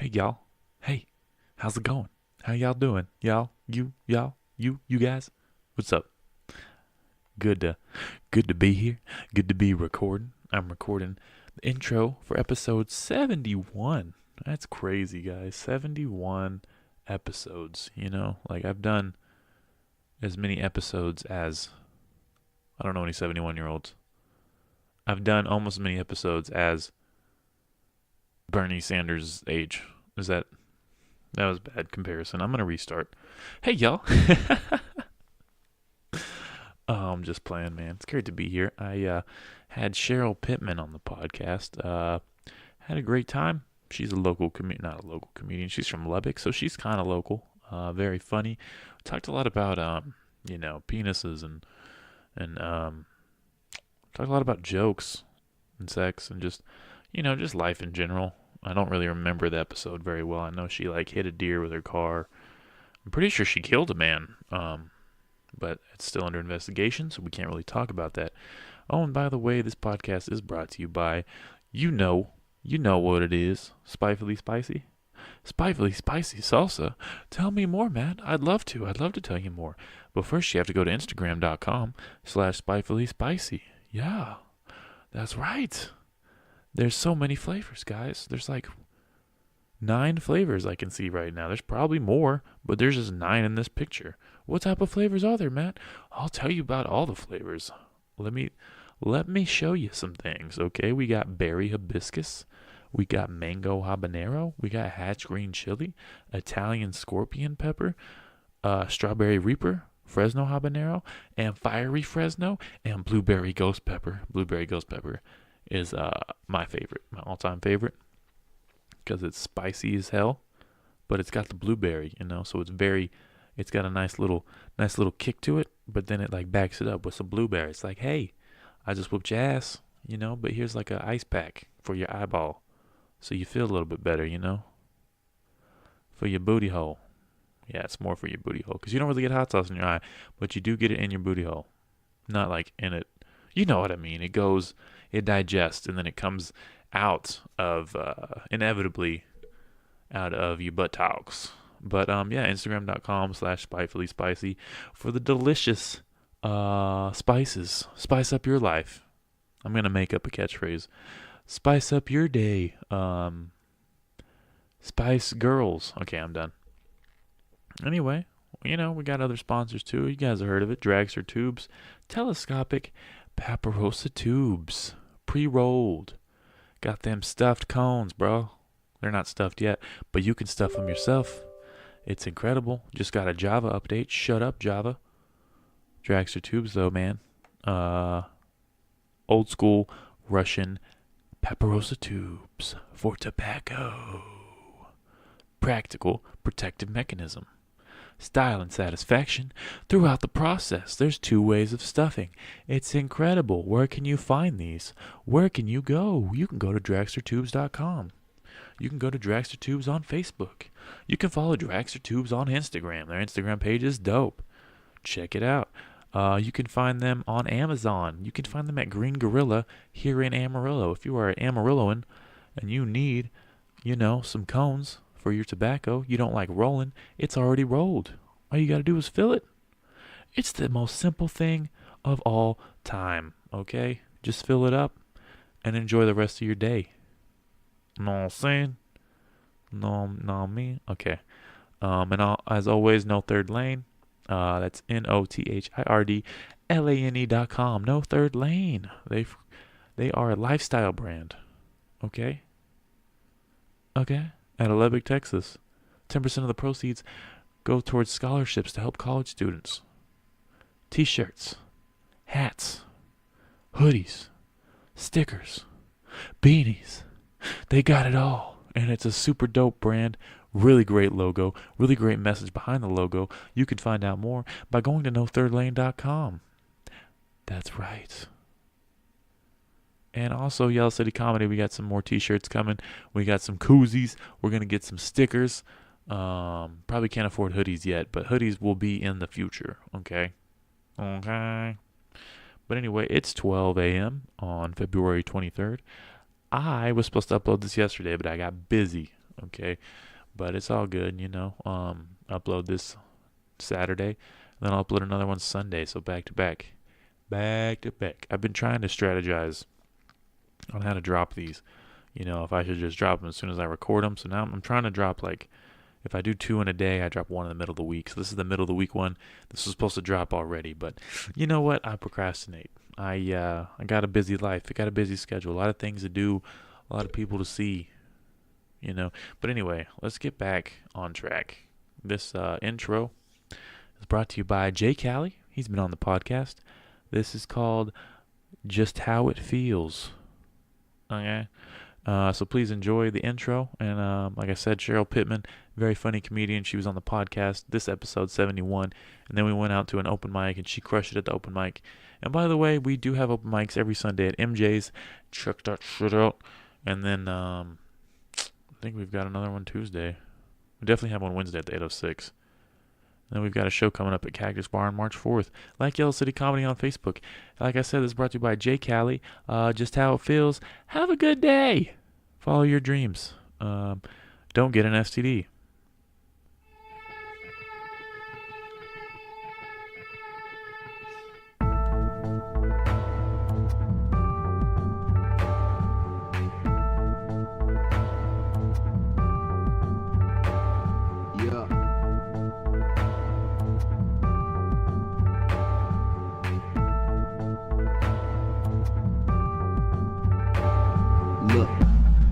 Hey y'all. Hey, how's it going? How y'all doing? You guys? What's up? Good to good to be here. Good to be recording. I'm recording the intro for episode 71. That's crazy, guys. 71 episodes, Like I've done as many episodes as I don't know any 71-year-olds. I've done almost as many episodes as Bernie Sanders' age. Is that was a bad comparison. I'm gonna restart. Hey y'all. I'm just playing, man. It's great to be here. I had Cheryl Pittman on the podcast. Had a great time. She's a local not a local comedian. She's from Lubbock, so she's kind of local. Very funny. Talked a lot about penises and talked a lot about jokes and sex and just life in general. I don't really remember the episode very well. I know she hit a deer with her car. I'm pretty sure she killed a man. But it's still under investigation, so we can't really talk about that. Oh, and by the way, this podcast is brought to you by, you know what it is, Spitefully Spicy. Spitefully Spicy Salsa. Tell me more, man. I'd love to tell you more. But first you have to go to Instagram.com/spitefully spicy. Yeah, that's right. There's so many flavors, guys. There's 9 flavors I can see right now. There's probably more, but there's just 9 in this picture. What type of flavors are there, Matt? I'll tell you about all the flavors. Let me show you some things, okay? We got berry hibiscus. We got mango habanero. We got hatch green chili, Italian scorpion pepper, strawberry reaper, Fresno habanero, and fiery Fresno, and blueberry ghost pepper. Blueberry ghost pepper is my favorite, my all-time favorite, because it's spicy as hell, but it's got the blueberry, so it's got a nice little kick to it, but then it backs it up with some blueberry. It's like, hey, I just whooped your ass, but here's an ice pack for your eyeball, so you feel a little bit better, for your booty hole. Yeah, it's more for your booty hole, because you don't really get hot sauce in your eye, but you do get it in your booty hole. Not in it. You know what I mean. It digests, and then it comes out of, inevitably, out of your buttocks. But, Instagram.com/spitefully spicy for the delicious, spices. Spice up your life. I'm going to make up a catchphrase. Spice up your day. Spice girls. Okay, I'm done. Anyway, we got other sponsors too. You guys have heard of it. Dragster Tubes. Telescopic Paparosa Tubes. Pre-rolled. Got them stuffed cones, bro. They're not stuffed yet, but you can stuff them yourself. It's incredible. Just got a Java update. Shut up, Java. Dragster Tubes, though, man. Old school Russian Paparosa tubes for tobacco. Practical protective mechanism. Style and satisfaction throughout the process. There's 2 ways of stuffing. It's incredible. Where can you find these? Where can you go? You can go to dragstertubes.com. You can go to Dragster Tubes on Facebook. You can follow Dragster Tubes on Instagram. Their Instagram page is dope. Check it out. You can find them on Amazon. You can find them at Green Gorilla here in Amarillo. If you are an Amarilloan and you need, some cones for your tobacco, you don't like rolling, it's already rolled. All you got to do is fill it. It's the most simple thing of all time, okay? Just fill it up and enjoy the rest of your day. Know what I'm saying? No, me? Okay. As always, No Third Lane. That's NOTHIRDLANE.com. No Third Lane. They are a lifestyle brand. Okay? Okay? Out of Lubbock, Texas. 10% of the proceeds go towards scholarships to help college students. T-shirts. Hats. Hoodies. Stickers. Beanies. They got it all, and it's a super dope brand, really great logo, really great message behind the logo. You can find out more by going to nothirdlane.com. That's right. And also, Yellow City Comedy, we got some more t-shirts coming. We got some koozies. We're going to get some stickers. Probably can't afford hoodies yet, but hoodies will be in the future, okay? Okay. But anyway, it's 12 a.m. on February 23rd. I was supposed to upload this yesterday, but I got busy. Okay, but it's all good, Upload this Saturday, then I'll upload another one Sunday. So back to back, back to back. I've been trying to strategize on how to drop these. If I should just drop them as soon as I record them. So now I'm trying to drop, like, if I do 2 in a day, I drop 1 in the middle of the week. So this is the middle of the week one. This was supposed to drop already, but you know what? I procrastinate. I got a busy life. I got a busy schedule. A lot of things to do. A lot of people to see. But anyway, let's get back on track. This intro is brought to you by Jay Callie. He's been on the podcast. This is called Just How It Feels. Okay? So please enjoy the intro. And like I said, Cheryl Pittman, very funny comedian. She was on the podcast, this episode 71. And then we went out to an open mic, and she crushed it at the open mic. And by the way, we do have open mics every Sunday at MJ's. Check that shit out. And then I think we've got another one Tuesday. We definitely have one Wednesday at the 806. Then we've got a show coming up at Cactus Bar on March 4th. Like Yellow City Comedy on Facebook. Like I said, this is brought to you by Jay Callie. Just How It Feels. Have a good day. Follow your dreams. Don't get an STD. Look,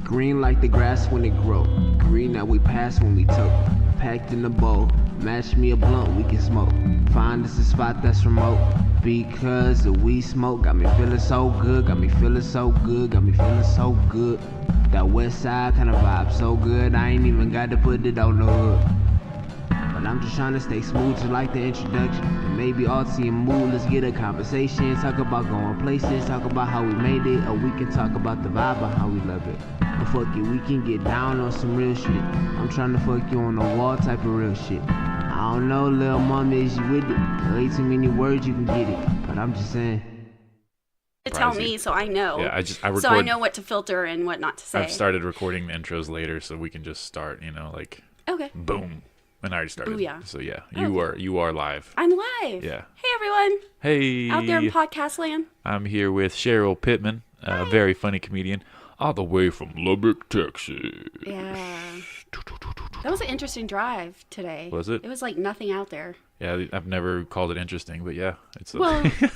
green like the grass when it grow. Green that we pass when we tote. Packed in a bowl. Match me a blunt we can smoke. Find us a spot that's remote. Because the weed smoke got me feeling so good. Got me feeling so good. Got me feeling so good. That west side kind of vibe so good. I ain't even got to put it on the hood. But I'm just trying to stay smooth just like the introduction. And maybe artsy and mood, let's get a conversation. Talk about going places, talk about how we made it. Or we can talk about the vibe and how we love it. But fuck it, we can get down on some real shit. I'm trying to fuck you on the wall type of real shit. I don't know, little mama, is you with it? Way too many words, you can get it. But I'm just saying. Tell me so I know. Yeah, I record, so I know what to filter and what not to say. I've started recording the intros later, so we can just start, like, okay. Boom. And I already started. Ooh, yeah. So yeah, you are live. I'm live. Yeah. Hey everyone. Hey. Out there in podcast land. I'm here with Cheryl Pittman, a very funny comedian, all the way from Lubbock, Texas. Yeah. That was an interesting drive today. Was it? It was like nothing out there. Yeah, I've never called it interesting, but yeah, it's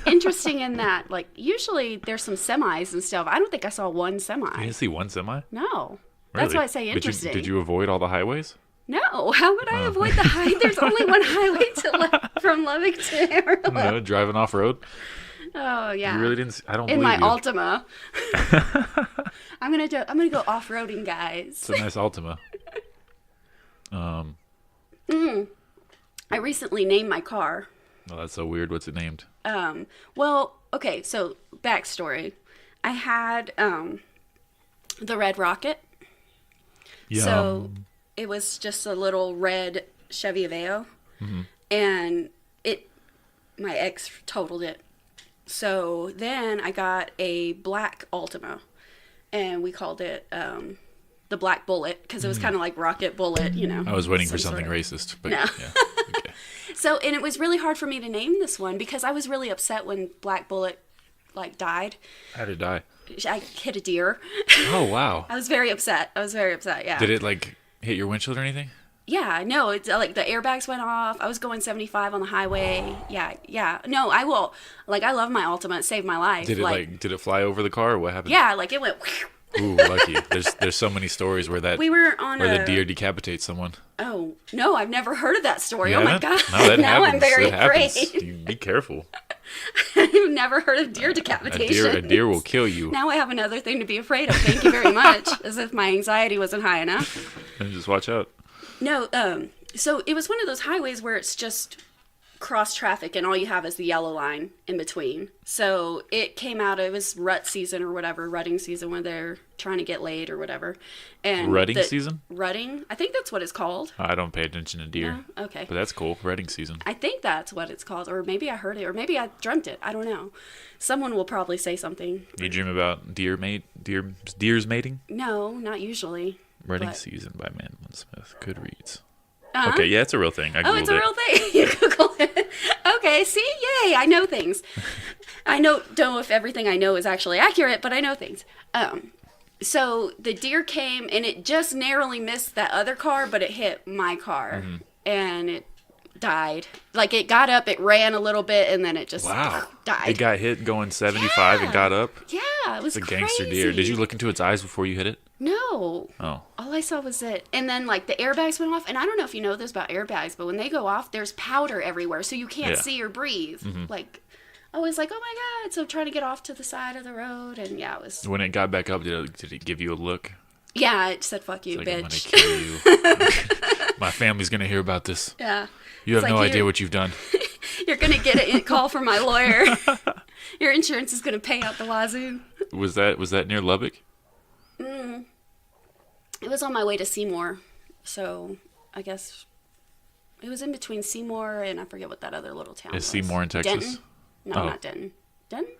interesting in that, like, usually there's some semis and stuff. I don't think I saw one semi. You didn't see one semi? No. Really? That's why I say interesting. Did you avoid all the highways? No, how would I avoid the highway? There's only one highway from Lubbock to Amarillo. No, driving off road. Oh yeah. You really didn't. I don't. In believe my you. Altima. I'm gonna go off roading, guys. It's a nice Altima. I recently named my car. Oh, that's so weird. What's it named? Well, okay. So backstory, I had the Red Rocket. Yum. So it was just a little red Chevy Aveo, and my ex totaled it. So then I got a black Altima, and we called it the Black Bullet because it was kind of like Rocket Bullet, I was waiting for something racist, but no. Yeah. Okay. So, and it was really hard for me to name this one because I was really upset when Black Bullet died. How did it die? I hit a deer. Oh wow. I was very upset. Yeah. Did it hit your windshield or anything? Yeah, no, it's like the airbags went off. I was going 75 on the highway. Yeah. No, I will. I love my Altima. It saved my life. Did it did it fly over the car or what happened? Yeah, it went. Ooh, lucky. There's so many stories where we were on the deer decapitates someone. Oh, no, I've never heard of that story. Yeah, oh my God. No, that now happens. I'm very Happens. afraid. You be careful. I've never heard of deer decapitation. A deer will kill you. Now I have another thing to be afraid of. Thank you very much. As if my anxiety wasn't high enough. And just watch out. No, so it was one of those highways where it's just cross traffic and all you have is the yellow line in between. So it came out, it was rut season or whatever, rutting season when they're trying to get laid or whatever. And rutting season? Rutting, I think that's what it's called. I don't pay attention to deer. No? Okay. But that's cool, rutting season. I think that's what it's called, or maybe I heard it, or maybe I dreamt it. I don't know. Someone will probably say something. You dream about deer's mating? No, not usually. Running But- Season by Madeline Smith. Goodreads. Uh-huh. Okay, yeah, it's a real thing. I Oh, Googled it's a it. real thing. You Google it. Okay, see? Yay, I know things. Don't know if everything I know is actually accurate, but I know things. So the deer came, and it just narrowly missed that other car, but it hit my car, Mm-hmm. and it died. Like, it got up, it ran a little bit, and then it just Wow. died. It got hit going 75 and Yeah. got up. Yeah, it was It's a crazy. gangster deer. Did you look into its eyes before you hit it? No. Oh. All I saw was it. And then, like, the airbags went off. And I don't know if you know this about airbags, but when they go off, there's powder everywhere. So you can't Yeah. see or breathe. Like, I was like, oh my God. So I'm trying to get off to the side of the road. And yeah, it was. When it got back up, did it give you a look? Yeah, it said, fuck you, Like, I'm going to bitch. kill you. My family's going to hear about this. Yeah. You have It's no like, idea you're- what you've done. You're going to get a call from my lawyer. Your insurance is going to pay out the wazoo. Was that near Lubbock? It was on my way to Seymour. So I guess it was in between Seymour and I forget what that other little town Is was. Seymour in Texas? Denton? No, Oh. not Denton. Denton?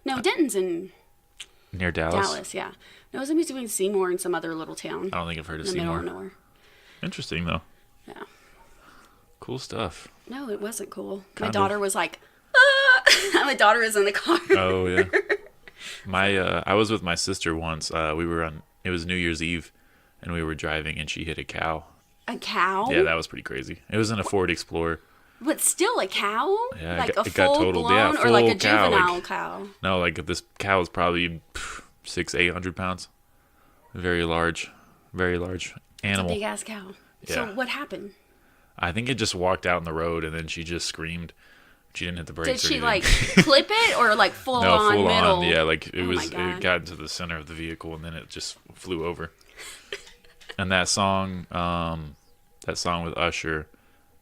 No, Denton's in Near Dallas? Dallas, yeah. No, it was in between Seymour and some other little town. I don't think I've heard in of the middle of Seymour. nowhere. Interesting, though. Yeah. Cool stuff. No, it wasn't cool. My Kind daughter of. was like, ah! My daughter was in the car. Oh, yeah. I was with my sister once. It was New Year's Eve, and we were driving, and she hit a cow. A cow? Yeah, that was pretty crazy. It was in a Ford Explorer. But still a cow? Yeah, like it a got totaled. full-blown Yeah, or like a full cow, juvenile like- cow? No, like this cow was probably 600-800 pounds. Very large animal. Big ass cow. Yeah. So what happened? I think it just walked out in the road, and then she just screamed. She didn't hit the brakes. Did or she anything. like clip it or like full No, on full middle? on. Yeah, like Oh my it God. got into the center of the vehicle, and then it just flew over. And that song with Usher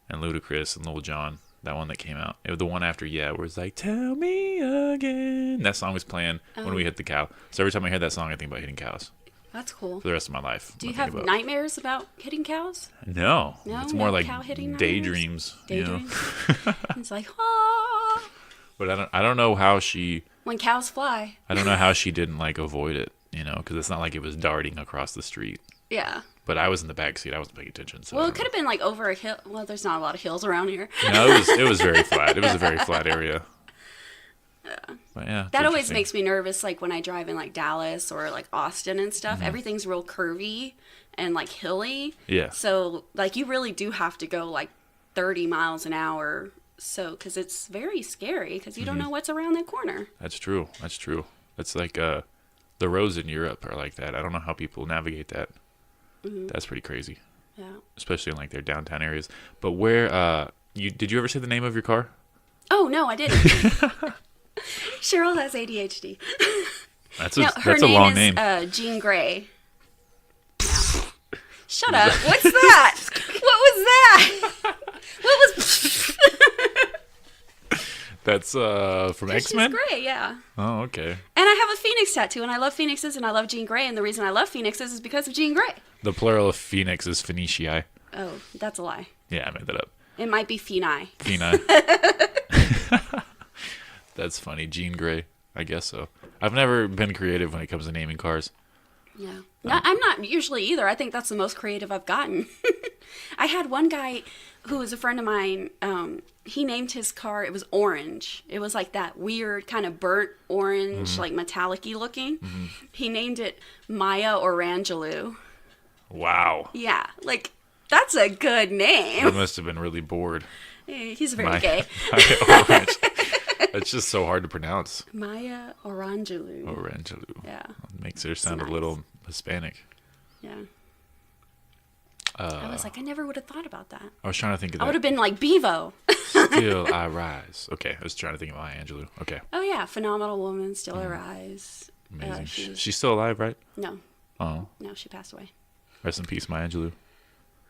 and Ludacris and Lil Jon, that one that came out, it was the one after Yeah, where it's like "Tell Me Again." That song was playing when we hit the cow. So every time I hear that song, I think about hitting cows That's cool. for the rest of my life. Do you I think have about- nightmares about hitting cows? No, No, it's more no like cow hitting nightmares? daydreams. You know? Daydreams? It's like, ah. But I don't know how she. When cows fly. I don't know how she didn't like avoid it. You know, because it's not like it was darting across the street. Yeah. But I was in the back seat. I wasn't paying attention. So Well, I it don't could have been like over a hill. Well, there's not a lot of hills around here. know. No, it was very flat. It was a very flat area. Yeah. But yeah. it's That always interesting. makes me nervous, like when I drive in like Dallas or like Austin and stuff. Everything's real curvy and like hilly. Yeah. So like you really do have to go like 30 miles an hour. So because it's very scary because you don't know what's around that corner. That's true. That's true. It's like the roads in Europe are like that. I don't know how people navigate that. That's pretty crazy, Yeah. especially in like their downtown areas. But where did you ever say the name of your car? Oh no, I didn't. Cheryl has ADHD. That's No, her that's a name long is name. Jean Grey. Yeah. Shut up. What's that? What was that? What was? That's from X-Men. She's Grey, yeah. Oh, okay. And I have a phoenix tattoo, and I love phoenixes, and I love Jean Grey, and the reason I love phoenixes is because of Jean Grey. The plural of Phoenix is Phoenicia. Oh, that's a lie. Yeah, I made that up. It might be Phenai. Phoeni. That's funny. Jean Grey. I guess so. I've never been creative when it comes to naming cars. Yeah. No, I'm not usually either. I think that's the most creative I've gotten. I had one guy who was a friend of mine. He named his car, it was orange. It was like that weird kind of burnt orange, like metallic-y looking. He named it Maya Orangelou. Wow. Yeah, like, that's a good I name. must have been really bored. He's very My- gay. Orange. It's just so hard to pronounce. Maya Orangelou. Orangelou. Yeah, Makes her sound nice. a little Hispanic. yeah. I was like, I never would have thought about that. I was trying to think of I would have that. been like Bevo. Still I rise. Okay, I was trying to think of Maya Angelou. Okay, Oh yeah, phenomenal woman, still arise. amazing. She's- She's still alive, right? No, Oh, no, she passed away. rest in peace, Maya Angelou.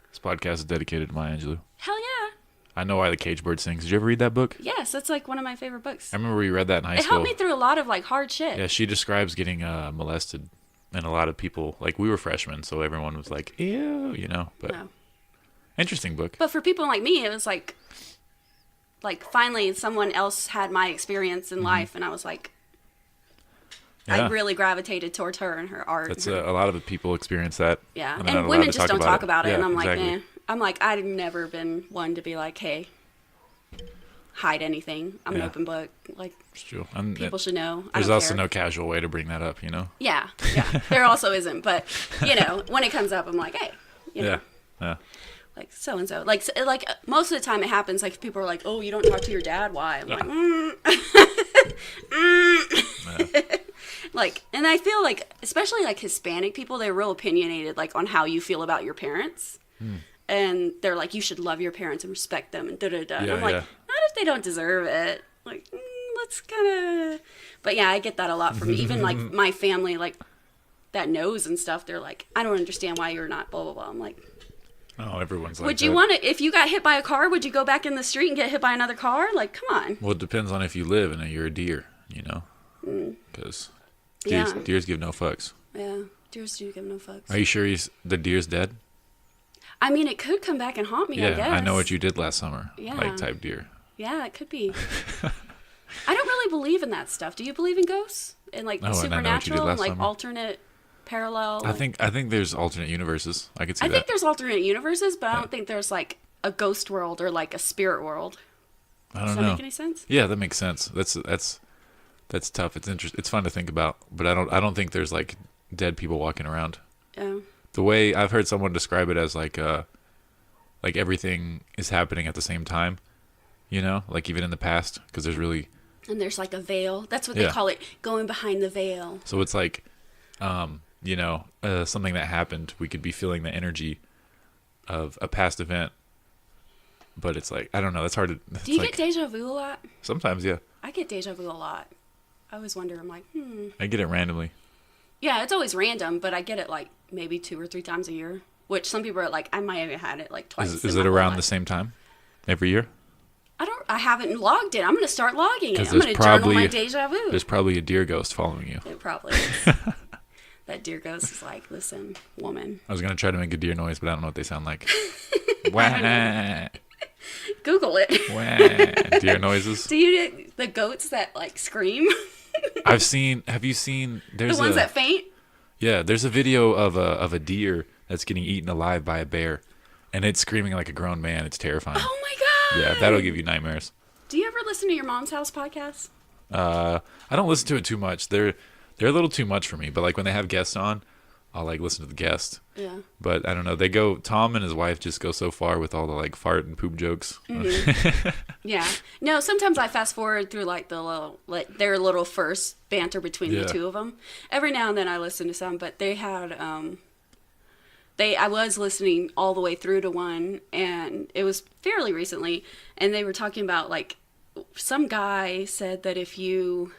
This podcast is dedicated to Maya Angelou. Hell yeah. I know why the cage bird sings. Did you ever read that book? Yes, that's like one of my favorite books. I remember we read that in high It school. helped me through a lot of like hard shit. Yeah, she describes getting molested, and a lot of people, like we were freshmen, so everyone was like, ew, you know. But No. interesting book. But for people like me, it was like finally someone else had my experience Mm-hmm. in life, and I was like, Yeah. I really gravitated towards her and her art. That's and her, a lot of people experience that. yeah, they're not and allowed women to just don't talk about it. Yeah, And I'm exactly. like, I'm like, I've never been one to be like, hey, hide anything. I'm an Yeah. open book. Like, It's true. And people should know. I there's don't also care. no casual way to bring that up, you know? Yeah, yeah. There also isn't, but when it comes up, I'm like, hey, Yeah. Yeah. like so and so. Like most of the time, it happens. Like people are like, oh, you don't talk to your dad. Why? I'm like, like, and I feel like, especially like Hispanic people, they're real opinionated, like on how you feel about your parents. And they're like, you should love your parents and respect them and da-da-da. And Yeah, I'm like, yeah. not if they don't deserve it. Like, let's kind of... But yeah, I get that a lot from even like my family, like that knows and stuff. They're like, I don't understand why you're not blah, blah, blah. I'm like... Oh, everyone's like Would you want to, if you got hit by a car, would you go back in the street and get hit by another car? Like, come on. Well, it depends on if you live and you're a deer, you know? Because deers, Yeah. deers give no fucks. Yeah, deers do give no fucks. Are you sure the deer's dead? I mean, it could come back and haunt me, I guess. Yeah, I know what you did last summer. Yeah. Like type deer. Yeah, it could be. I don't really believe in that stuff. Do you believe in ghosts? And like No, and I know what you did supernatural and last like summer. alternate parallel? I think there's alternate universes. I could see I that. think there's alternate universes, but I don't think there's like a ghost world or like a spirit world. I Does don't that know. make any sense? Yeah, that makes sense. That's tough. It's interesting. It's fun to think about, but I don't think there's like dead people walking around. Yeah. The way I've heard someone describe it as like everything is happening at the same time, you know, like even in the past, because there's really, And there's like a veil. That's what they Yeah. call it, going behind the veil. so it's like, something that happened, we could be feeling the energy of a past event, but it's like, I don't know, that's hard to, Do you like, get deja vu a lot? sometimes, yeah, I get deja vu a lot. I always wonder, I'm like, I get it randomly. Yeah, it's always random, but I get it like maybe 2 or 3 times a year. Which some people are like, I might have had it like twice. Is in it my whole around life. the same time every year? I haven't logged it. I'm going to start logging it. 'Cause I'm going to journal my there's deja vu. There's probably a deer ghost following you. It probably is. That deer ghost is like, listen, woman. I was gonna try to make a deer noise, but I don't know what they sound like. Wah, Google it. wah. Deer noises. Do you do the goats that like scream? Have you seen? The ones that faint? Yeah, there's a video of a deer that's getting eaten alive by a bear, and it's screaming like a grown man. It's terrifying. Oh my God. Yeah, that'll give you nightmares. Do you ever listen to your mom's house podcast? I don't listen to it too much. They're a little too much for me. But like when they have guests on, I'll like listen to the guest. Yeah. But I don't know. Tom and his wife just go so far with all the like fart and poop jokes. Yeah. No, sometimes I fast forward through like their little first banter between Yeah. the two of them. Every now and then I listen to some, but they had I was listening all the way through to one, and it was fairly recently, and they were talking about like some guy said that if you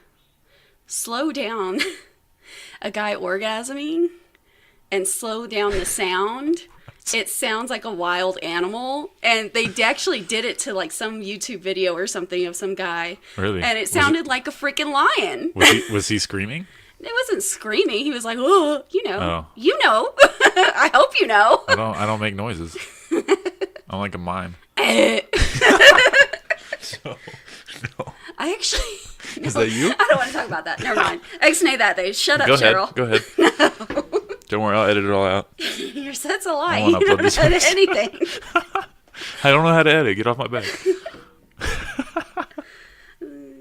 slow down a guy orgasming and slow down the sound, it sounds like a wild animal. And they actually did it to like some YouTube video or something of some guy. Really? And it Was sounded like a freaking lion. Was he screaming? It wasn't screaming. He was like, oh, you know. Oh. You know. I hope you know. I don't make noises. I'm like a mime. So, no. I actually... Is that you? I don't want to talk about that. Never mind. Exnay that day. Shut up, Go ahead. Cheryl. Go ahead. Don't worry, I'll edit it all out. Your set's a lie. I You wanna upload don't this edit episode. anything. I don't know how to edit. Get off my back.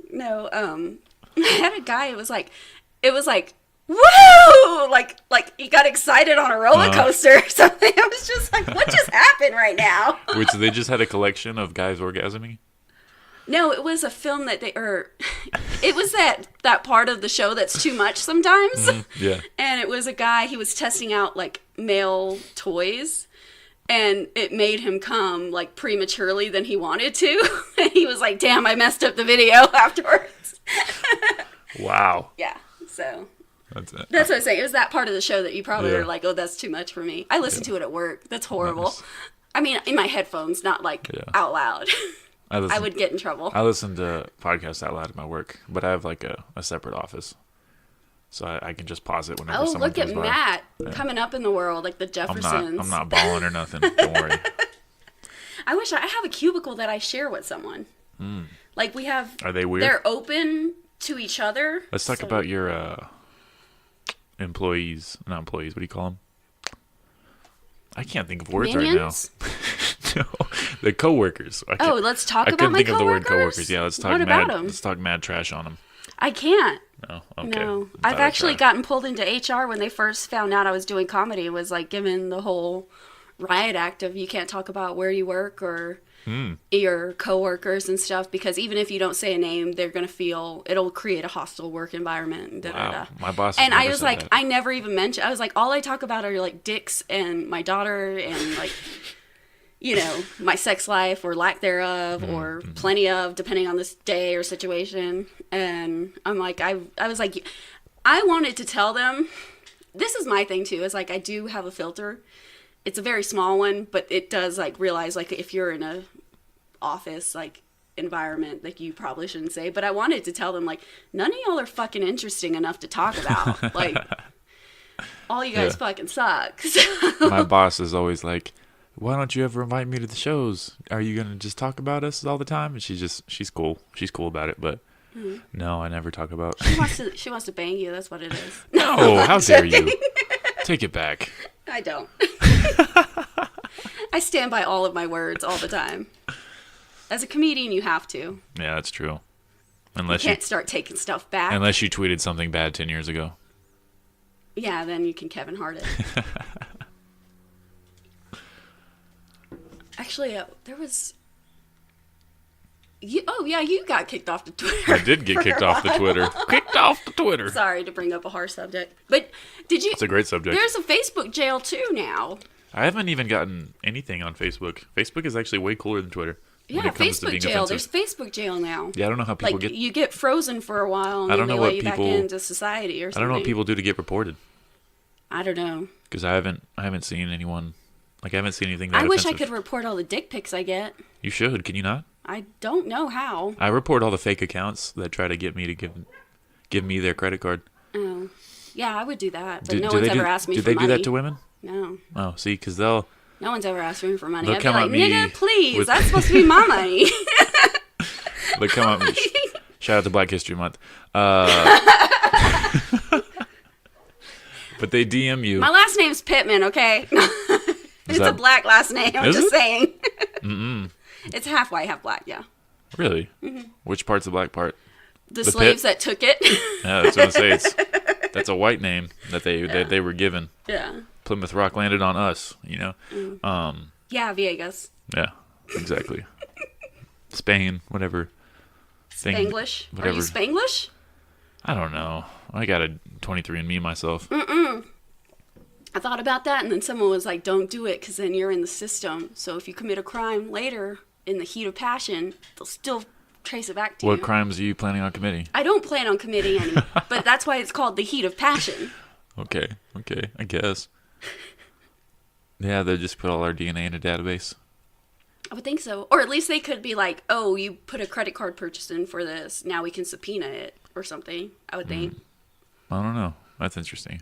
No, I had a guy, it was like, woo! Like he got excited on a roller coaster or something. I was just like, what just happened right now? Which they just had a collection of guys orgasming. No, it was a film that it was that part of the show that's too much sometimes. Yeah. And it was a guy, he was testing out like male toys, and it made him come like prematurely than he wanted to. And he was like, damn, I messed up the video afterwards. Wow. Yeah, so That's it. that's what I'm saying. It was that part of the show that you probably Yeah. were like, oh, that's too much for me. I listen to it at work. That's horrible. Nice. I mean, in my headphones, not like Yeah. out loud. I I would get in trouble. I listen to podcasts out loud at my work, but I have like a separate office, so I can just pause it whenever Oh, someone look at comes by. Matt coming up in the world, like the I'm Jeffersons. not balling or nothing. Don't worry. I wish I have a cubicle that I share with someone. Like we have. Are they weird? They're open to each other. Let's talk so- about your employees, not employees. What do you call them? I can't think of words Minions? right now. No, the coworkers. Let's talk I about couldn't my think of the word coworkers. coworkers. Yeah, let's talk What about mad. 'em? Let's talk mad trash on them. I can't. No, okay. No, I I've thought I'd actually try. gotten pulled into HR when they first found out I was doing comedy. It was like given the whole riot act of you can't talk about where you work or your coworkers and stuff, because even if you don't say a name, they're gonna feel it'll create a hostile work environment. And Wow, my boss. Has And I never was said like, that. I never even mentioned. I was like, all I talk about are like dicks and my daughter and like, you know, my sex life or lack thereof or plenty of, depending on this day or situation. And I'm like, I was like, I wanted to tell them. This is my thing too. Is like I do have a filter. It's a very small one, but it does like realize like if you're in a office like environment, like you probably shouldn't say. But I wanted to tell them like none of y'all are fucking interesting enough to talk about. Like all you guys fucking suck. My boss is always like, why don't you ever invite me to the shows? Are you going to just talk about us all the time? And she's cool. She's cool about it, but no, I never talk about. She wants to bang you. That's what it is. No, how dare you? Take it back. I don't. I stand by all of my words all the time. As a comedian, you have to. Yeah, that's true. You Unless can't start taking stuff back. unless you tweeted something bad 10 years ago. Yeah, then you can Kevin Hart it. Actually, there was. You got kicked off the Twitter. I did get kicked off the Twitter. Kicked off the Twitter. Sorry to bring up a harsh subject, but did you? It's a great subject. There's a Facebook jail too now. I haven't even gotten anything on Facebook. Facebook is actually way cooler than Twitter. when Yeah, it comes to Facebook being jail. offensive. There's Facebook jail now. Yeah, I don't know how people Like get. you get frozen for a while, and I then don't they know let what you people- back into society or I something. don't know what people do to get reported I don't know. because I haven't seen anyone. Like I haven't seen anything that I wish I offensive. could report all the dick pics I get. You should. Can you not? I don't know how. I report all the fake accounts that try to get me to give me their credit card. Oh, yeah, I would do that, but Do- no do one's they ever do- asked me do for they money. do that to women? No, Oh, see, because they'll no one's ever asked me for money. They'll I'd be come like, at me nigga, please, with- that's supposed to be my money. come up. Shout out to Black History Month. But they DM you. My last name's Pittman, okay? It's a that- black last name. I'm Is just it? saying. It's half white, half black. Yeah. Really? Mm-hmm. Which part's the black part? The The slaves Pitt? that took it. Yeah, that's what I say. That's a white name that they were given. Yeah. Plymouth Rock landed on us. You know. Yeah, Viegas. Yeah. Exactly. Spain, whatever. Thing, Spanglish. Are whatever. you Spanglish? I don't know. I got a 23andMe myself. I thought about that, and then someone was like, don't do it, because then you're in the system. So if you commit a crime later, in the heat of passion, they'll still trace it back to What you. crimes are you planning on committing? I don't plan on committing any, but that's why it's called the heat of passion. Okay, I guess. Yeah, they just put all our DNA in a database. I would think so. Or at least they could be like, oh, you put a credit card purchase in for this. Now we can subpoena it or something, I would think. I don't know. That's interesting.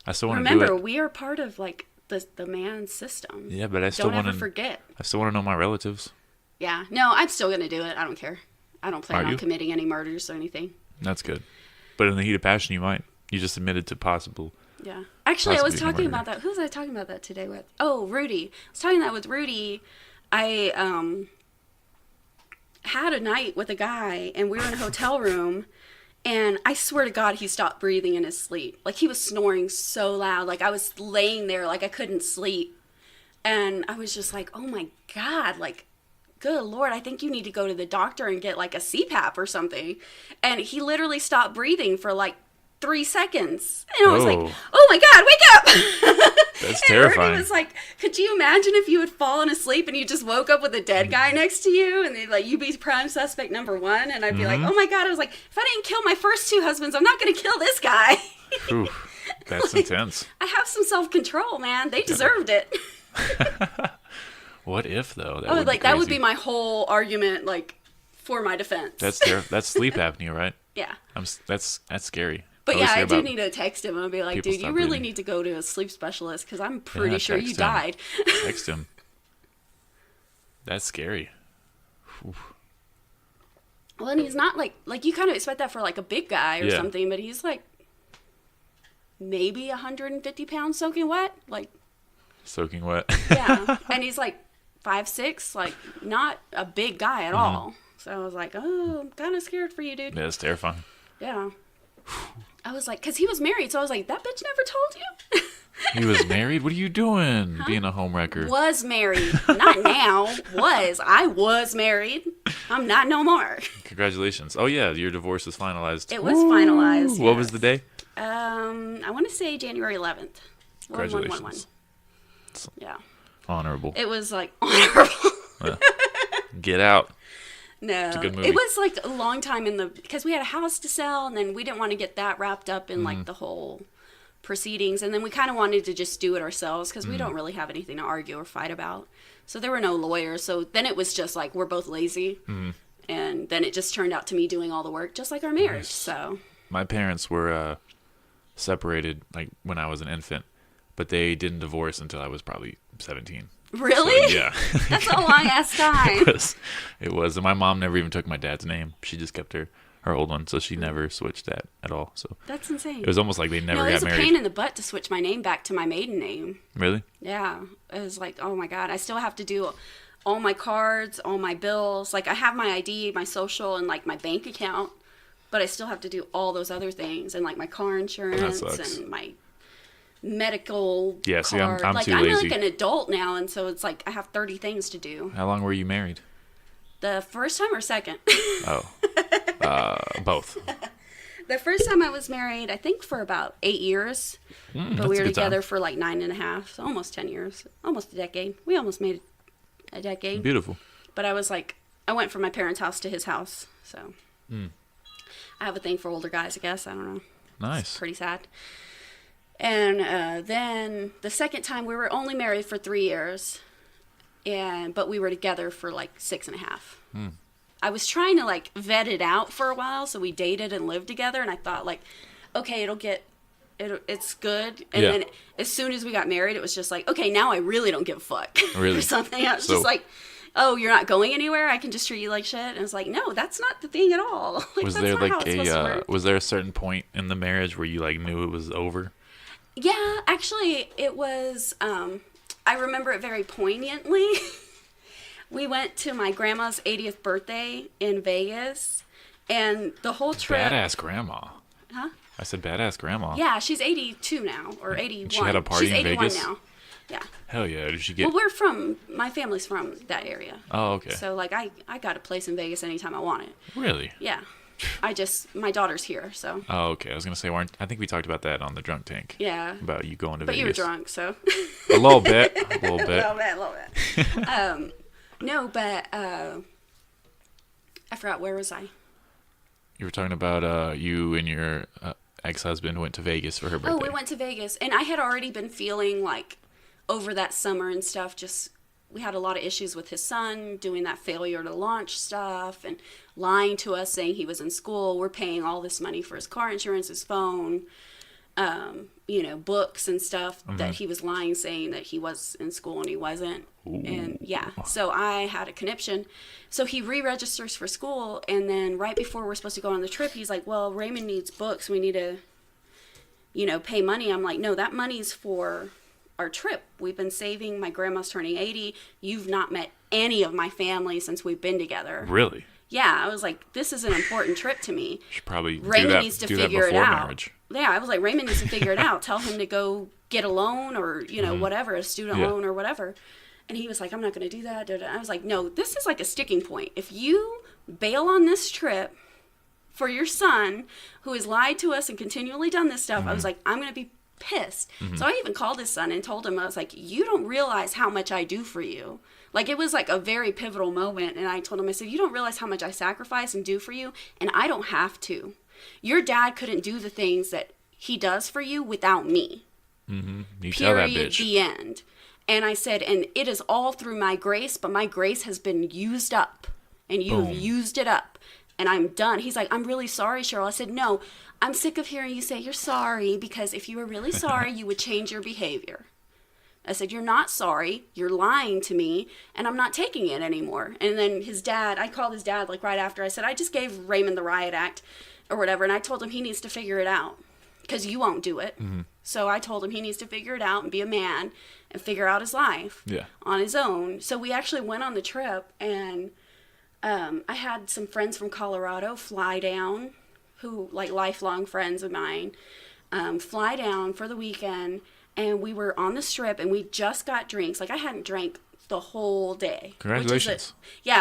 I still want to Remember, do it. we are part of like the man's system. Yeah, but I still Don't want ever to. forget. I still want to know my relatives. Yeah. No, I'm still going to do it. I don't care. I don't plan Are on you? committing any murders or anything. That's good. But in the heat of passion, you might. You just admitted to possible. Yeah. Actually, I was Possibly talking murder. about that. Who was I talking about that today with? Oh, Rudy. I was talking that with Rudy. I had a night with a guy, and we were in a hotel room, and I swear to God, he stopped breathing in his sleep. Like, he was snoring so loud. Like, I was laying there like I couldn't sleep. And I was just like, oh my God, like, good Lord, I think you need to go to the doctor and get like a CPAP or something. And he literally stopped breathing for like 3 seconds. And I was like, Oh. oh my God, wake up. That's And terrifying. Rudy was like, could you imagine if you had fallen asleep and you just woke up with a dead guy next to you and they'd like, you be prime suspect number one? And I'd be like, oh my God. I was like, if I didn't kill my first 2 husbands, I'm not going to kill this guy. Ooh, that's Like, intense. I have some self-control, man. They deserved it. What if though? Oh, like that would be crazy. my whole argument, like for my defense. That's sleep apnea, right? yeah. That's scary. But always yeah, hear I do about need to text him and be like, people dude, you stop really breathing. need to go to a sleep specialist because I'm pretty Yeah, sure you text him. died. Text him. That's scary. Well, and he's not like you kind of expect that for like a big guy or Yeah. something, but he's like maybe 150 pounds soaking wet. Like, Soaking wet. yeah. And he's like 5'6", like not a big guy at all. So I was like, oh, I'm kind of scared for you, dude. Yeah, it's terrifying. Yeah. I was like, because he was married. So I was like, that bitch never told you? He was married? What are you doing? Being a homewrecker. Was married. Not now. Was. I was married. I'm not no more. Congratulations. Oh, yeah, your divorce is finalized. It was finalized. What was the day? I want to say January 11th. Congratulations. Yeah. Honorable. It was like honorable. Get out. No, It's a good movie. it was like a long time because we had a house to sell, and then we didn't want to get that wrapped up in like the whole proceedings, and then we kind of wanted to just do it ourselves because we don't really have anything to argue or fight about. So there were no lawyers. So then it was just like we're both lazy, and then it just turned out to me doing all the work, just like our marriage. Nice. So My parents were separated like when I was an infant, but they didn't divorce until I was probably 17. really, So, yeah. that's a long ass time. It was. And my mom never even took my dad's name. She just kept her old one, so she never switched that at all. So That's insane. it was almost like they never No, it got was a married. pain in the butt to switch my name back to my maiden name. Really? Yeah, it was like, oh my God, I still have to do all my cards, all my bills. Like, I have my ID, my social, and like my bank account, but I still have to do all those other things, and like my car insurance sucks. and my medical Yeah, see, card. I'm like, too I'm lazy. like an adult now, and so it's like I have 30 things to do. How long were you married? The first time or second? Oh, both. The first time I was married, I think for about 8 years, but that's we a were good time. together for like 9.5, so almost 10 years, almost a decade. We almost made a decade. Beautiful. But I was like, I went from my parents' house to his house, so I have a thing for older guys, I guess. I don't know. Nice. Pretty sad. And then the second time, we were only married for 3 years, but we were together for like 6.5. I was trying to like vet it out for a while, so we dated and lived together, and I thought like, okay, it's good. And Yeah. then as soon as we got married, it was just like, okay, now I really don't give a fuck. Really? Or something. I was So- just like, oh, you're not going anywhere? I can just treat you like shit? And it's like, no, that's not the thing at all. Like, Was that's there not like how it's supposed to work. was there a certain point in the marriage where you like knew it was over? Yeah, actually, it was, I remember it very poignantly. We went to my grandma's 80th birthday in Vegas, and the whole trip... Badass grandma. Huh? I said badass grandma. Yeah, she's 82 now, or 81. She had a party she's in 81 Vegas? now. Yeah. Hell yeah. Did she get... Well, my family's from that area. Oh, okay. So, like, I got a place in Vegas anytime I want it. Really? Yeah. My daughter's here, so. Oh, okay. I was going to say, I think we talked about that on the Drunk Tank. Yeah. About you going to But Vegas. you were drunk, so. A little bit. A little bit. A little bit. No, but I forgot, where was I? You were talking about you and your ex-husband went to Vegas for her birthday. Oh, we went to Vegas, and I had already been feeling like over that summer and stuff, we had a lot of issues with his son doing that failure to launch stuff and lying to us saying he was in school. We're paying all this money for his car insurance, his phone, books and stuff that he was lying saying that he was in school and he wasn't. Ooh. And yeah, so I had a conniption. So he re-registers for school, and then right before we're supposed to go on the trip, he's like, well, Raymond needs books. We need to, pay money. I'm like, no, that money's for our trip. We've been saving. My grandma's turning 80. You've not met any of my family since we've been together. Really? Yeah, I was like, this is an important trip to me. Should probably Raymond needs to do that figure it before out. marriage. Yeah, I was like, Raymond needs to figure it out. Tell him to go get a loan or, whatever, a student loan or whatever. And he was like, I'm not going to do that. I was like, no, this is like a sticking point. If you bail on this trip for your son, who has lied to us and continually done this stuff, I was like, I'm going to be pissed. So I even called his son and told him, I was like, you don't realize how much I do for you. Like, it was like a very pivotal moment. And I told him, I said, you don't realize how much I sacrifice and do for you, and I don't have to. Your dad couldn't do the things that he does for you without me. You tell that Period. bitch. The end. And I said, and it is all through my grace, but my grace has been used up, and you have Boom. used it up, and I'm done. He's like, I'm really sorry, Cheryl. I said, no, I'm sick of hearing you say you're sorry, because if you were really sorry, you would change your behavior. I said, you're not sorry. You're lying to me, and I'm not taking it anymore. And then his dad, I called his dad like right after. I said, I just gave Raymond the riot act or whatever, and I told him he needs to figure it out. because you won't do it. So I told him he needs to figure it out and be a man and figure out his life on his own. So we actually went on the trip, and I had some friends from Colorado fly down, who like lifelong friends of mine, fly down for the weekend, and we were on the strip, and we just got drinks. Like I hadn't drank the whole day. Congratulations.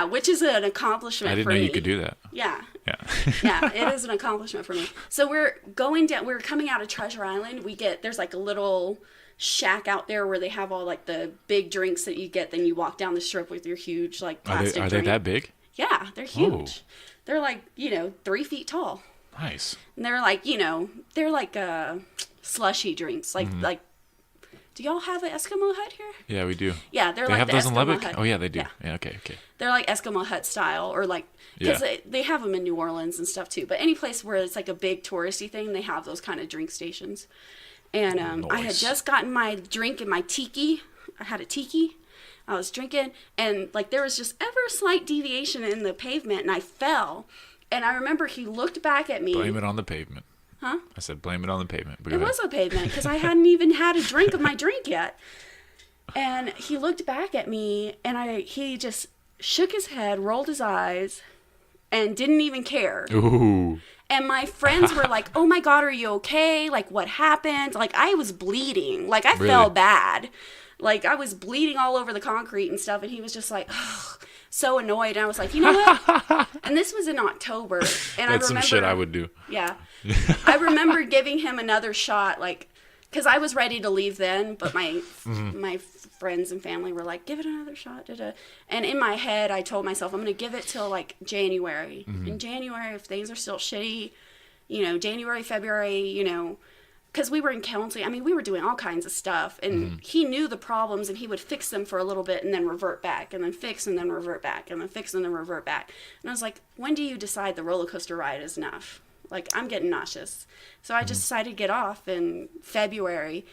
Which is an accomplishment for me. I didn't know you could do that. Yeah. Yeah. Yeah, it is an accomplishment for me. So we're going down, we're coming out of Treasure Island. There's like a little shack out there where they have all like the big drinks that you get. Then you walk down the strip with your huge like plastic Are drink. they that big? Yeah, they're huge. Oh. They're like, 3 feet tall. Nice. And they're like, they're like slushy drinks. Like, do y'all have an Eskimo hut here? Yeah, we do. Yeah, they have the those Eskimo in Lubbock? hut. Oh, yeah, they do. Yeah, okay. They're like Eskimo hut style, or like, because they have them in New Orleans and stuff too. But any place where it's like a big touristy thing, they have those kind of drink stations. And Nice. I had just gotten my drink in my tiki. I had a tiki. I was drinking, and like there was just ever a slight deviation in the pavement, and I fell. And I remember he looked back at me. Blame it on the pavement. Huh? I said blame it on the pavement. It was a pavement because I hadn't even had a drink of my drink yet. And he looked back at me, and he just shook his head, rolled his eyes, and didn't even care. Ooh. And my friends were like, "Oh my God, are you okay? Like, what happened?" Like, I was bleeding. Like, I felt bad. Like, I was bleeding all over the concrete and stuff. And he was just like, ugh, so annoyed. And I was like, you know what? And this was in October. And That's some shit I would do. Yeah. I remember giving him another shot, like, because I was ready to leave then. But my friends and family were like, give it another shot. Da-da. And in my head, I told myself, I'm going to give it till, like, January. In January, if things are still shitty, January, February, because we were in counseling. I mean, we were doing all kinds of stuff. And he knew the problems, and he would fix them for a little bit and then revert back, and then fix and then revert back, and then fix and then revert back. And I was like, when do you decide the roller coaster ride is enough? Like, I'm getting nauseous. So I just decided to get off in February.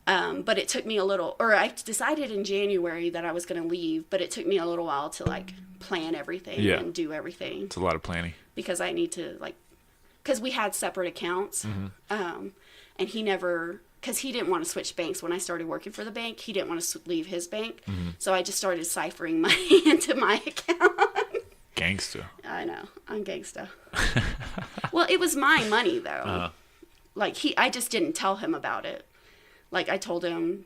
But it took me I decided in January that I was going to leave, but it took me a little while to, like, plan everything and do everything. It's a lot of planning. Because I need to, like, because we had separate accounts. And he never, because he didn't want to switch banks. When I started working for the bank, he didn't want to leave his bank. So I just started ciphering money into my account. Gangsta. I know. I'm gangsta. Well, it was my money, though. Like, I just didn't tell him about it. Like, I told him,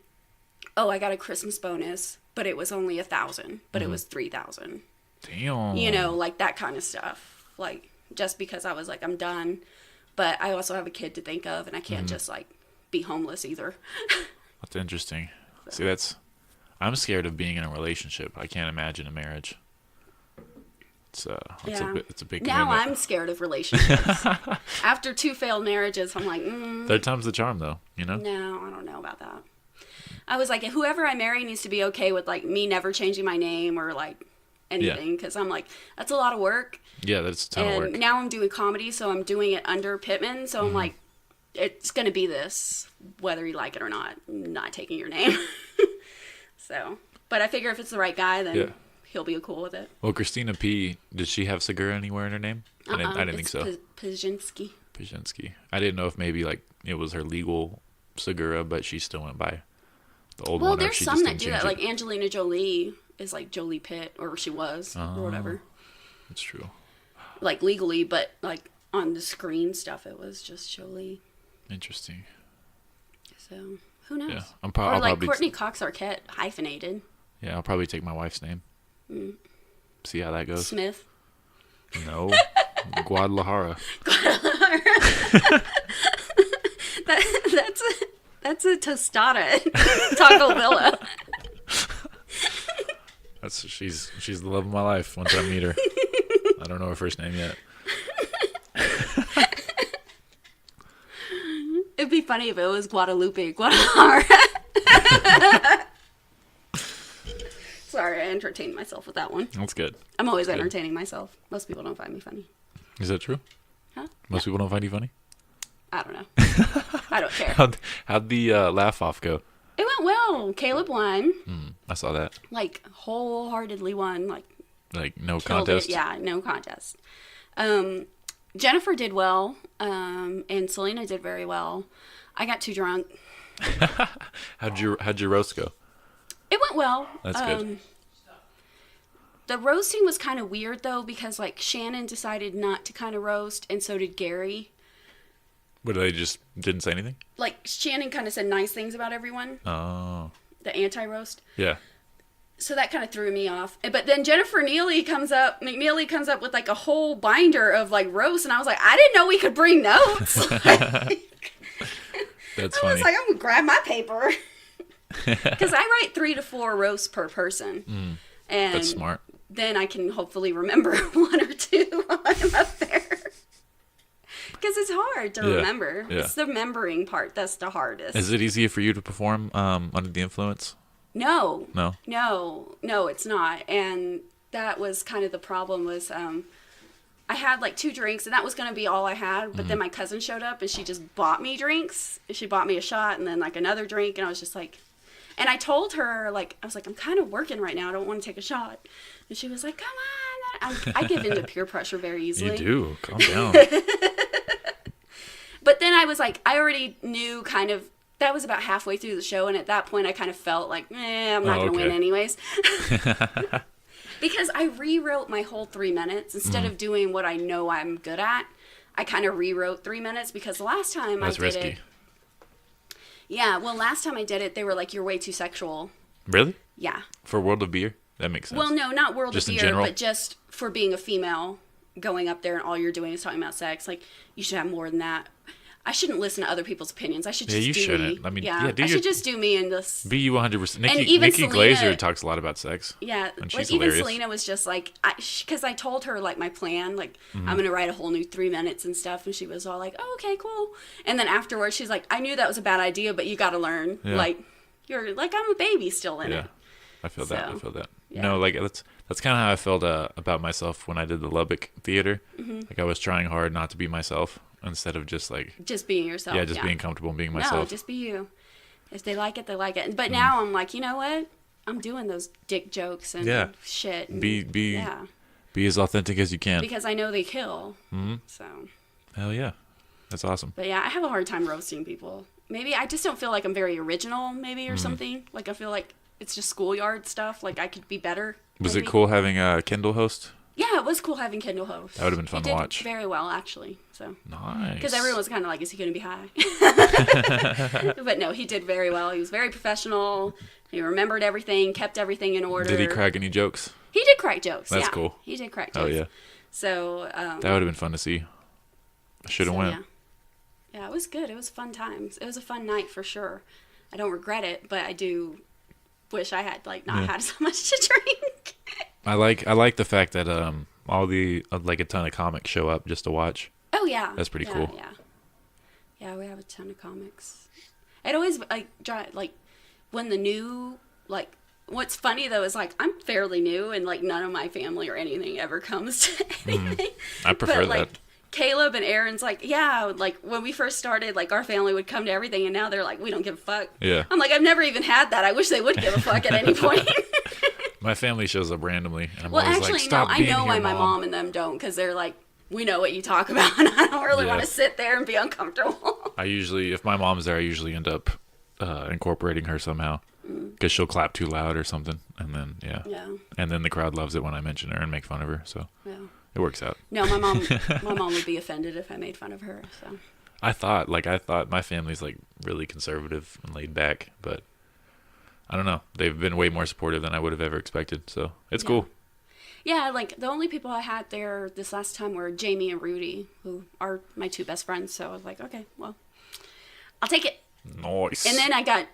oh, I got a Christmas bonus, but it was only $1,000, but it was $3,000. Damn. Like that kind of stuff. Like, just because I was like, I'm done. But I also have a kid to think of, and I can't just, like, be homeless either. That's interesting. So. See, I'm scared of being in a relationship. I can't imagine a marriage. It's a big Now commitment. I'm scared of relationships. After 2 failed marriages, I'm like, Third time's the charm, though, No, I don't know about that. I was like, whoever I marry needs to be okay with, like, me never changing my name or, like, anything. Because I'm like, that's a lot of work. Yeah, that's a ton of work. And now I'm doing comedy, so I'm doing it under Pittman. So I'm like, it's going to be this, whether you like it or not. I'm not taking your name. So, but I figure if it's the right guy, then he'll be cool with it. Well, Christina P., did she have Segura anywhere in her name? I didn't think so. Pajinski. Pajinski. I didn't know if maybe, like, it was her legal Segura, but she still went by the old one. Well, there's some that do that. Like, Angelina Jolie is like Jolie Pitt, or she was, or whatever. That's true. Like, legally, but, like, on the screen stuff, it was just Jolie. Interesting. So, who knows? Yeah, or I'll like probably Courtney Cox Arquette, hyphenated. Yeah, I'll probably take my wife's name. See how that goes. Smith. No. Guadalajara. That's a tostada at Taco Villa. She's the love of my life once I meet her. I don't know her first name yet. It'd be funny if it was Guadalupe Guadalajara. Sorry, I entertained myself with that one. That's good. I'm always entertaining myself. Most people don't find me funny. Is that true? Huh? Most people don't find you funny? I don't know. I don't care. How'd the laugh off go? It went well. Caleb won. I saw that. Like, wholeheartedly won. Like no killed contest? it. Yeah, no contest. Jennifer did well, and Selena did very well. I got too drunk. How'd your roast go? It went well. That's good. The roasting was kind of weird, though, because, like, Shannon decided not to kind of roast, and so did Gary. What, they just didn't say anything? Like, Shannon kind of said nice things about everyone. Oh. The anti-roast. Yeah. So that kind of threw me off. But then Jennifer McNeely comes up with, like, a whole binder of, like, roast, and I was like, I didn't know we could bring notes. That's I funny. was like, I'm going to grab my paper. Because I write 3 to 4 roasts per person. And That's smart. then I can hopefully remember 1 or 2 while I'm up there. Because it's hard to remember. Yeah. It's the remembering part that's the hardest. Is it easier for you to perform under the influence? No. No? No, it's not. And that was kind of the problem was I had like 2 drinks, and that was going to be all I had. But then my cousin showed up, and she just bought me drinks. She bought me a shot and then like another drink, and I was just like... And I told her, like, I was like, I'm kind of working right now. I don't want to take a shot. And she was like, come on. I give into peer pressure very easily. You do. Calm down. But then I was like, I already knew kind of, that was about halfway through the show. And at that point, I kind of felt like, I'm not going to win anyways. Because I rewrote my whole 3 minutes. Instead of doing what I know I'm good at, I kind of rewrote 3 minutes. Because the last time I did it. Yeah, well, last time I did it, they were like, you're way too sexual. Really? Yeah. For World of Beer? That makes sense. Well, no, not World Just of in Beer, general? but just for being a female, going up there and all you're doing is talking about sex. Like, you should have more than that. I shouldn't listen to other people's opinions. I should just you do shouldn't. me. I mean, I should just do me and just... Be you 100%. even Nikki Selena, Glazer talks a lot about sex. Yeah, And like she's even hilarious. Selena was just like... Because I told her, like, my plan. Like, I'm going to write a whole new 3 minutes and stuff. And she was all like, oh, okay, cool. And then afterwards, she's like, I knew that was a bad idea, but you got to learn. Yeah. Like, you're... Like, I'm a baby still in it. I feel that. Yeah. No, like that's kind of how I felt about myself when I did the Lubbock theater. Like I was trying hard not to be myself instead of just like Just being yourself. yeah, just being comfortable and being myself. No, just be you. If they like it, they like it. But now I'm like, you know what? I'm doing those dick jokes and shit. And, be as authentic as you can. Because I know they kill. So. Hell yeah, that's awesome. But yeah, I have a hard time roasting people. Maybe I just don't feel like I'm very original, maybe, or something. Like I feel like it's just schoolyard stuff. Like I could be better. Was maybe. it cool having a Kindle host? Yeah, it was cool having Kindle host. That would have been fun He to did watch. very well, actually. So. Nice. Because everyone was kind of like, is he going to be high? But no, he did very well. He was very professional. He remembered everything, kept everything in order. Did he crack any jokes? He did crack jokes. That's yeah. cool. He did crack Oh jokes. yeah. So. That would have been fun to see. I should have went. Yeah. Yeah, it was good. It was fun times. It was a fun night for sure. I don't regret it, but I do wish I had like not had so much to drink. I like the fact that all the like a ton of comics show up just to watch. Oh yeah, That's pretty cool. Yeah, we have a ton of comics. It always like when the new like. What's funny though is like I'm fairly new and like none of my family or anything ever comes to anything. I prefer but, like, that. Caleb and Aaron's like, yeah, like when we first started, like our family would come to everything, and now they're like, we don't give a fuck. Yeah. I'm like, I've never even had that. I wish they would give a fuck at any point. My family shows up randomly. And I'm Well, always actually, like, Stop no, I being know here, why my mom and them don't, because they're like, we know what you talk about, and I don't really want to sit there and be uncomfortable. If my mom's there, I usually end up incorporating her somehow, because she'll clap too loud or something, and then Yeah. and then the crowd loves it when I mention her and make fun of her, so Yeah. it works out. No, my mom would be offended if I made fun of her. So. I thought my family's like really conservative and laid back, but I don't know. They've been way more supportive than I would have ever expected, so it's cool. Yeah, like the only people I had there this last time were Jamie and Rudy, who are my 2 best friends. So I was like, okay, well, I'll take it. Nice. And then I got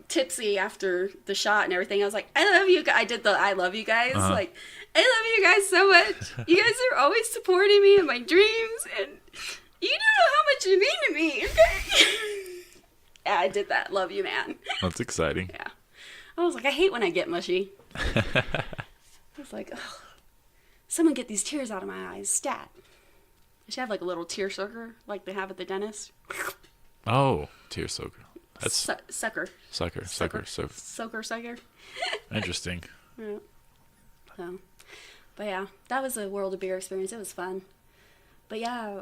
tipsy after the shot and everything. I was like, I love you guys. I did the I love you guys. Like, I love you guys so much. You guys are always supporting me in my dreams, and you don't know how much you mean to me, okay? Yeah, I did that. Love you, man. That's exciting. Yeah. I was like, I hate when I get mushy. I was like, oh, someone get these tears out of my eyes. Stat. I should have like a little tear sucker like they have at the dentist. Oh, tear soaker. That's Sucker. Sucker. Interesting. Yeah. So, but yeah, that was a World of Beer experience. It was fun. But yeah,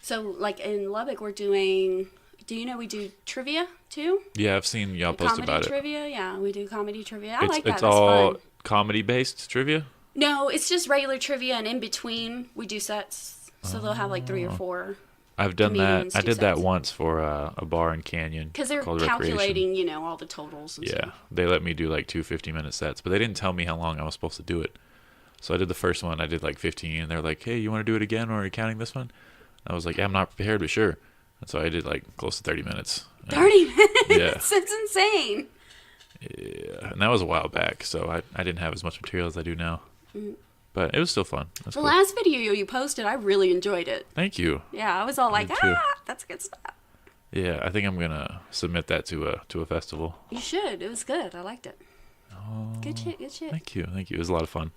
so like in Lubbock, we're doing. Do you know we do trivia too? Yeah, I've seen y'all post Comedy about it. trivia, yeah, we do comedy trivia. I It's like that. it's That's all fun. comedy based trivia. No, it's just regular trivia, and in between we do sets. So they'll have like 3 or 4. I've done that. Comedians I do did that sets. once for a bar in Canyon. Because they're called Recreation. calculating, all the totals and Yeah, stuff. they let me do like 2 50-minute sets, but they didn't tell me how long I was supposed to do it. So I did the first one. I did like 15, and they're like, "Hey, you want to do it again, or are you counting this one?" I was like, "Yeah, I'm not prepared, but sure." And so I did like close to 30 minutes. 30 minutes? Yeah. That's insane. Yeah, and that was a while back, so I didn't have as much material as I do now. But it was still fun. That's The cool. last video you posted, I really enjoyed it. Thank you. Yeah, I was all like, did too. that's good stuff. Yeah, I think I'm gonna submit that to a festival. You should. It was good. I liked it. Good shit, good shit. Thank you. It was a lot of fun.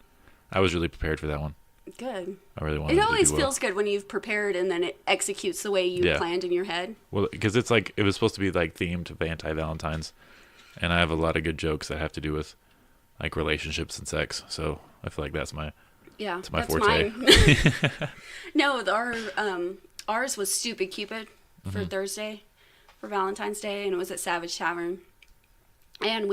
I was really prepared for that one. Good. I really wanted It to always do well. feels good when you've prepared and then it executes the way you Yeah. planned in your head. Well, because it's like it was supposed to be like themed to anti-Valentine's, and I have a lot of good jokes that have to do with like relationships and sex. So I feel like that's my Yeah, It's my that's forte. mine. No, ours was Stupid Cupid for Mm-hmm. Thursday, for Valentine's Day, and it was at Savage Tavern. And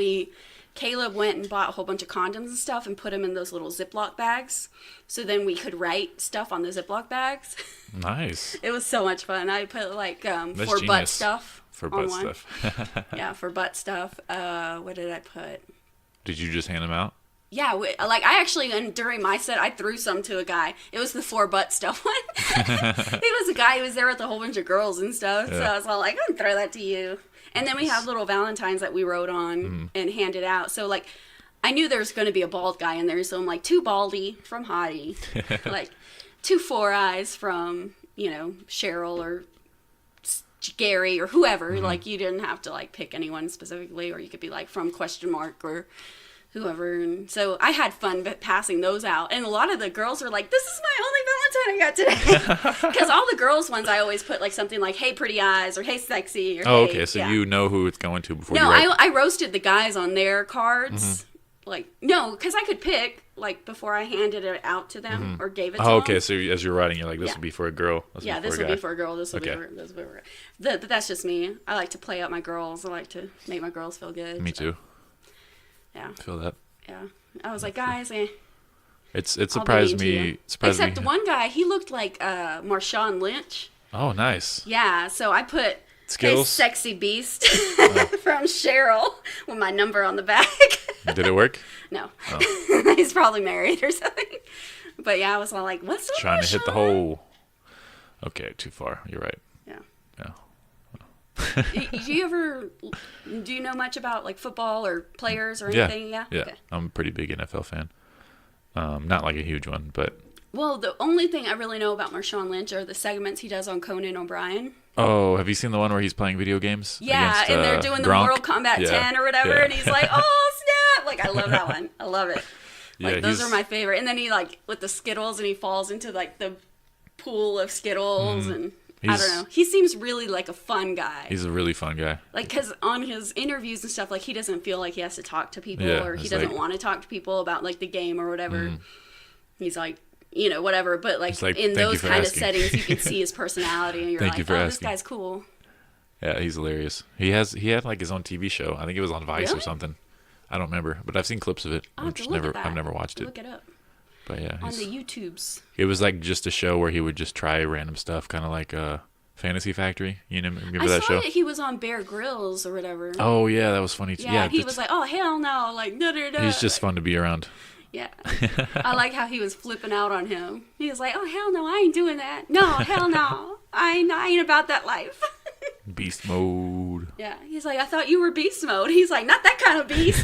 Caleb went and bought a whole bunch of condoms and stuff and put them in those little Ziploc bags. So then we could write stuff on the Ziploc bags. nice It was so much fun. I put like That's for butt genius. stuff for on butt one. stuff. Yeah, for butt stuff. What did I put? Did you just hand them out? Yeah, like I actually, and during my set, I threw some to a guy. It was the for butt stuff one. He was a guy who was there with a whole bunch of girls and stuff. So Yeah. I was all like, I'm gonna throw that to you. And then we have little Valentines that we wrote on Mm-hmm. and handed out. So like, I knew there was going to be a bald guy in there. So I'm like, 2 baldy from Hottie, like 2 4 eyes from, Cheryl or Gary or whoever. Mm-hmm. Like you didn't have to like pick anyone specifically, or you could be like from ? Or whoever. And so I had fun passing those out, and a lot of the girls were like, this is my only Valentine I got today, because all the girls ones I always put like something like, hey pretty eyes, or hey sexy, or Oh, hey, okay. So yeah. you know who it's going to before No, you write. I roasted the guys on their cards. Mm-hmm. Like, no, because I could pick like before I handed it out to them or gave it to Oh, them. okay. So as you're writing, you're like, this Yeah. will be for a girl. Yeah, this will will be for a girl. This will Okay. be for this will be for. But that's just me. I like to play out my girls. I like to make my girls feel good. Me so, too. Yeah, Feel that. yeah. I was like, guys, It I'll be surprised mean to me. you. Surprised Except me. one guy, he looked like Marshawn Lynch. Oh, nice. Yeah, so I put "Hey, Skills? sexy beast" from Cheryl with my number on the back. Did it work? No, Oh. he's probably married or something. But yeah, I was all like, "What's up, Trying to hit the Marshawn?" hole. Okay, too far. You're right. Yeah. Yeah. Do you know much about like football or players or Yeah. anything? Yeah. Yeah. Okay. I'm a pretty big NFL fan. Not like a huge one, but Well, the only thing I really know about Marshawn Lynch are the segments he does on Conan O'Brien. oh, have you seen the one where he's playing video games? Yeah, against, and they're doing the Gronk? Mortal Kombat Yeah, 10 or whatever, yeah. and he's like, "Oh snap!" Like I love that one. I love it. Like Yeah, those he's- are my favorite. And then he like with the Skittles, and he falls into like the pool of Skittles, and I He's- don't know. He seems really like a fun guy. He's a really fun guy. Like, because on his interviews and stuff, like he doesn't feel like he has to talk to people, Yeah, or he it's doesn't like- want to talk to people about like the game or whatever. He's like, whatever. But like, It's like, in "Thank you those for kind of asking." settings, you can see his personality, and you're Thank like, you for oh, this asking. guy's cool. Yeah, he's hilarious. He had like his own TV show. I think it was on Vice or Really? something. I don't remember, but I've seen clips of it. I'll have to Which look never at that. I've never watched it. Look it up But yeah, on the YouTubes. it was like just a show where he would just try random stuff, kind of like Fantasy Factory. You know, remember I that saw show? that he was on Bear Grylls or whatever. Oh yeah, that was funny too. yeah, he just- was like, oh hell no, like da da da. he's just fun to be around. Yeah. I like how he was flipping out on him. He was like, oh, hell no, I ain't doing that. No, hell no. I ain't about that life. Beast mode. Yeah. He's like, I thought you were beast mode. He's like, not that kind of beast.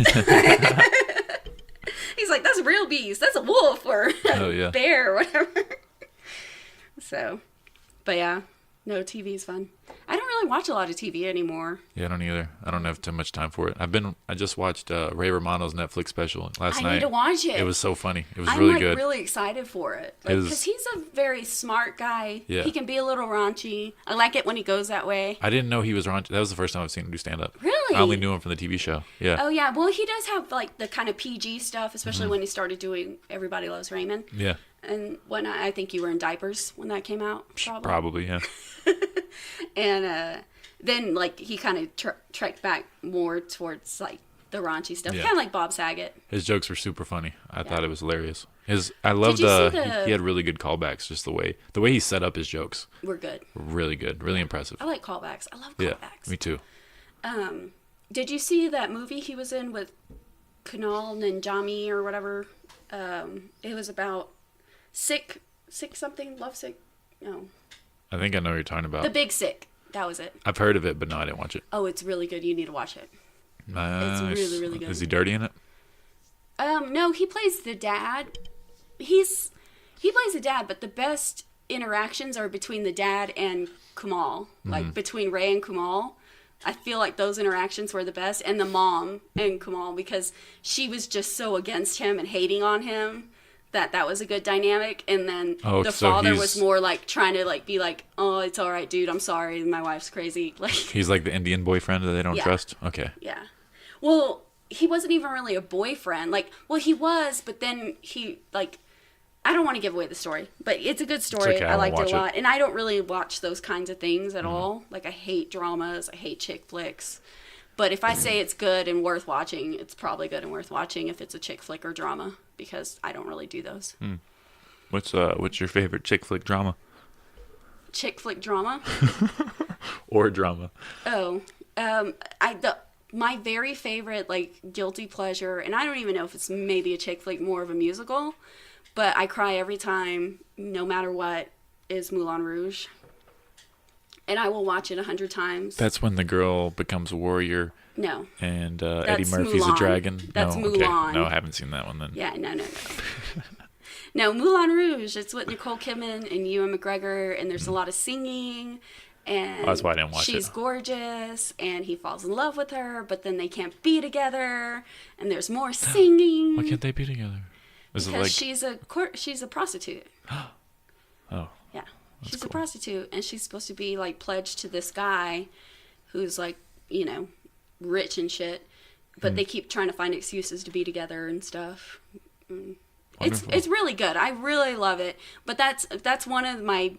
He's like, that's a real beast. That's a wolf or Oh, yeah. a bear or whatever. So, but yeah, no, TV is fun. I don't really watch a lot of TV anymore. Yeah, I don't either. I don't have too much time for it. I just watched Ray Romano's Netflix special last night. I need to watch it. It was so funny. It was I'm really like good. really excited for it It was- because he's a very smart guy. Yeah. He can be a little raunchy. I like it when he goes that way. I didn't know he was raunchy. That was the first time I've seen him do stand up. Really? I only knew him from the TV show. Yeah. Oh yeah, well he does have like the kind of PG stuff, especially when he started doing Everybody Loves Raymond. Yeah. and when I think you were in diapers when that came out, Probably, yeah. And then like he kind of trekked back more towards like the raunchy stuff, kind of like Bob Saget. His jokes were super funny. I thought it was hilarious. I loved he had really good callbacks. Just the way he set up his jokes were good, really good, really impressive. I like callbacks. I love callbacks. Me too. Did you see that movie he was in with Kunal Nanjiani or whatever? It was about sick something, lovesick. No. I think I know what you're talking about. The Big Sick. That was it. I've heard of it, but no, I didn't watch it. Oh, it's really good. You need to watch it. Nice. It's really, really good. Is he dirty in it? No, he plays the dad. He plays the dad, but the best interactions are between the dad and Kumal. Like between Ray and Kumal. I feel like those interactions were the best, and the mom and Kumal, because she was just so against him and hating on him that was a good dynamic. And then the father was more like trying to like be like, oh, it's all right, dude, I'm sorry, my wife's crazy. Like he's like the Indian boyfriend that they don't trust. Okay. Yeah. Well, he wasn't even really a boyfriend. Like, well, he was, but then he like. I don't want to give away the story, but it's a good story. Okay, I liked it a lot. And I don't really watch those kinds of things at all. Like, I hate dramas. I hate chick flicks. But if I say it's good and worth watching, it's probably good and worth watching if it's a chick flick or drama, because I don't really do those. What's your favorite chick flick drama? Chick flick drama? Or drama? Oh, my very favorite, like, guilty pleasure, and I don't even know if it's maybe a chick flick, more of a musical, but I cry every time, no matter what, is Moulin Rouge. And I will watch it 100 times. That's when the girl becomes a warrior. No. And Eddie Murphy's Mulan. a dragon. That's no, Mulan. Okay. No, I haven't seen that one then. Yeah, no. No, Moulin Rouge, it's with Nicole Kidman and Ewan McGregor, and there's a lot of singing. And that's why I didn't watch she's gorgeous, and he falls in love with her, but then they can't be together, and there's more singing. Why can't they be together? Because she's a prostitute. Oh. Yeah. She's a prostitute, and she's supposed to be, like, pledged to this guy who's, like, you know, rich and shit. But they keep trying to find excuses to be together and stuff. It's really good. I really love it. But that's one of my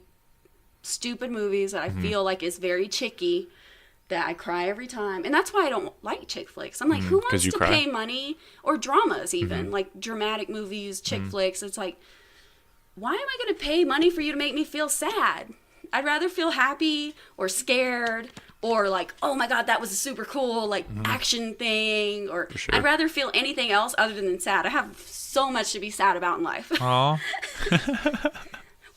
stupid movies that I feel like is very chicky, that I cry every time. And that's why I don't like chick flicks. I'm like, who wants to pay money? Or dramas even. Like dramatic movies, chick flicks. It's like, why am I going to pay money for you to make me feel sad? I'd rather feel happy or scared or like, oh my God, that was a super cool like action thing. Or I'd rather feel anything else other than sad. I have so much to be sad about in life. Aww.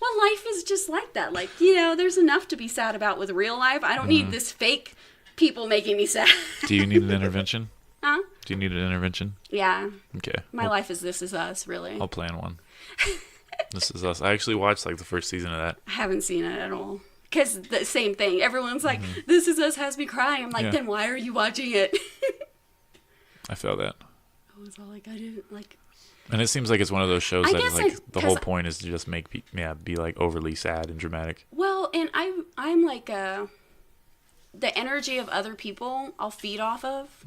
Well, life is just like that. Like, you know, there's enough to be sad about with real life. I don't need this fake people making me sad. Do you need an intervention? Huh? Do you need an intervention? Yeah. Okay. My life is This Is Us, really. I'll plan one. This Is Us. I actually watched like the first season of that. I haven't seen it at all. Because the same thing. Everyone's like, This Is Us has me crying. I'm like, then why are you watching it? I feel that. I was all like, I didn't like... And it seems like it's one of those shows that is like the whole point is to just make be like overly sad and dramatic. Well, and I'm like the energy of other people I'll feed off of.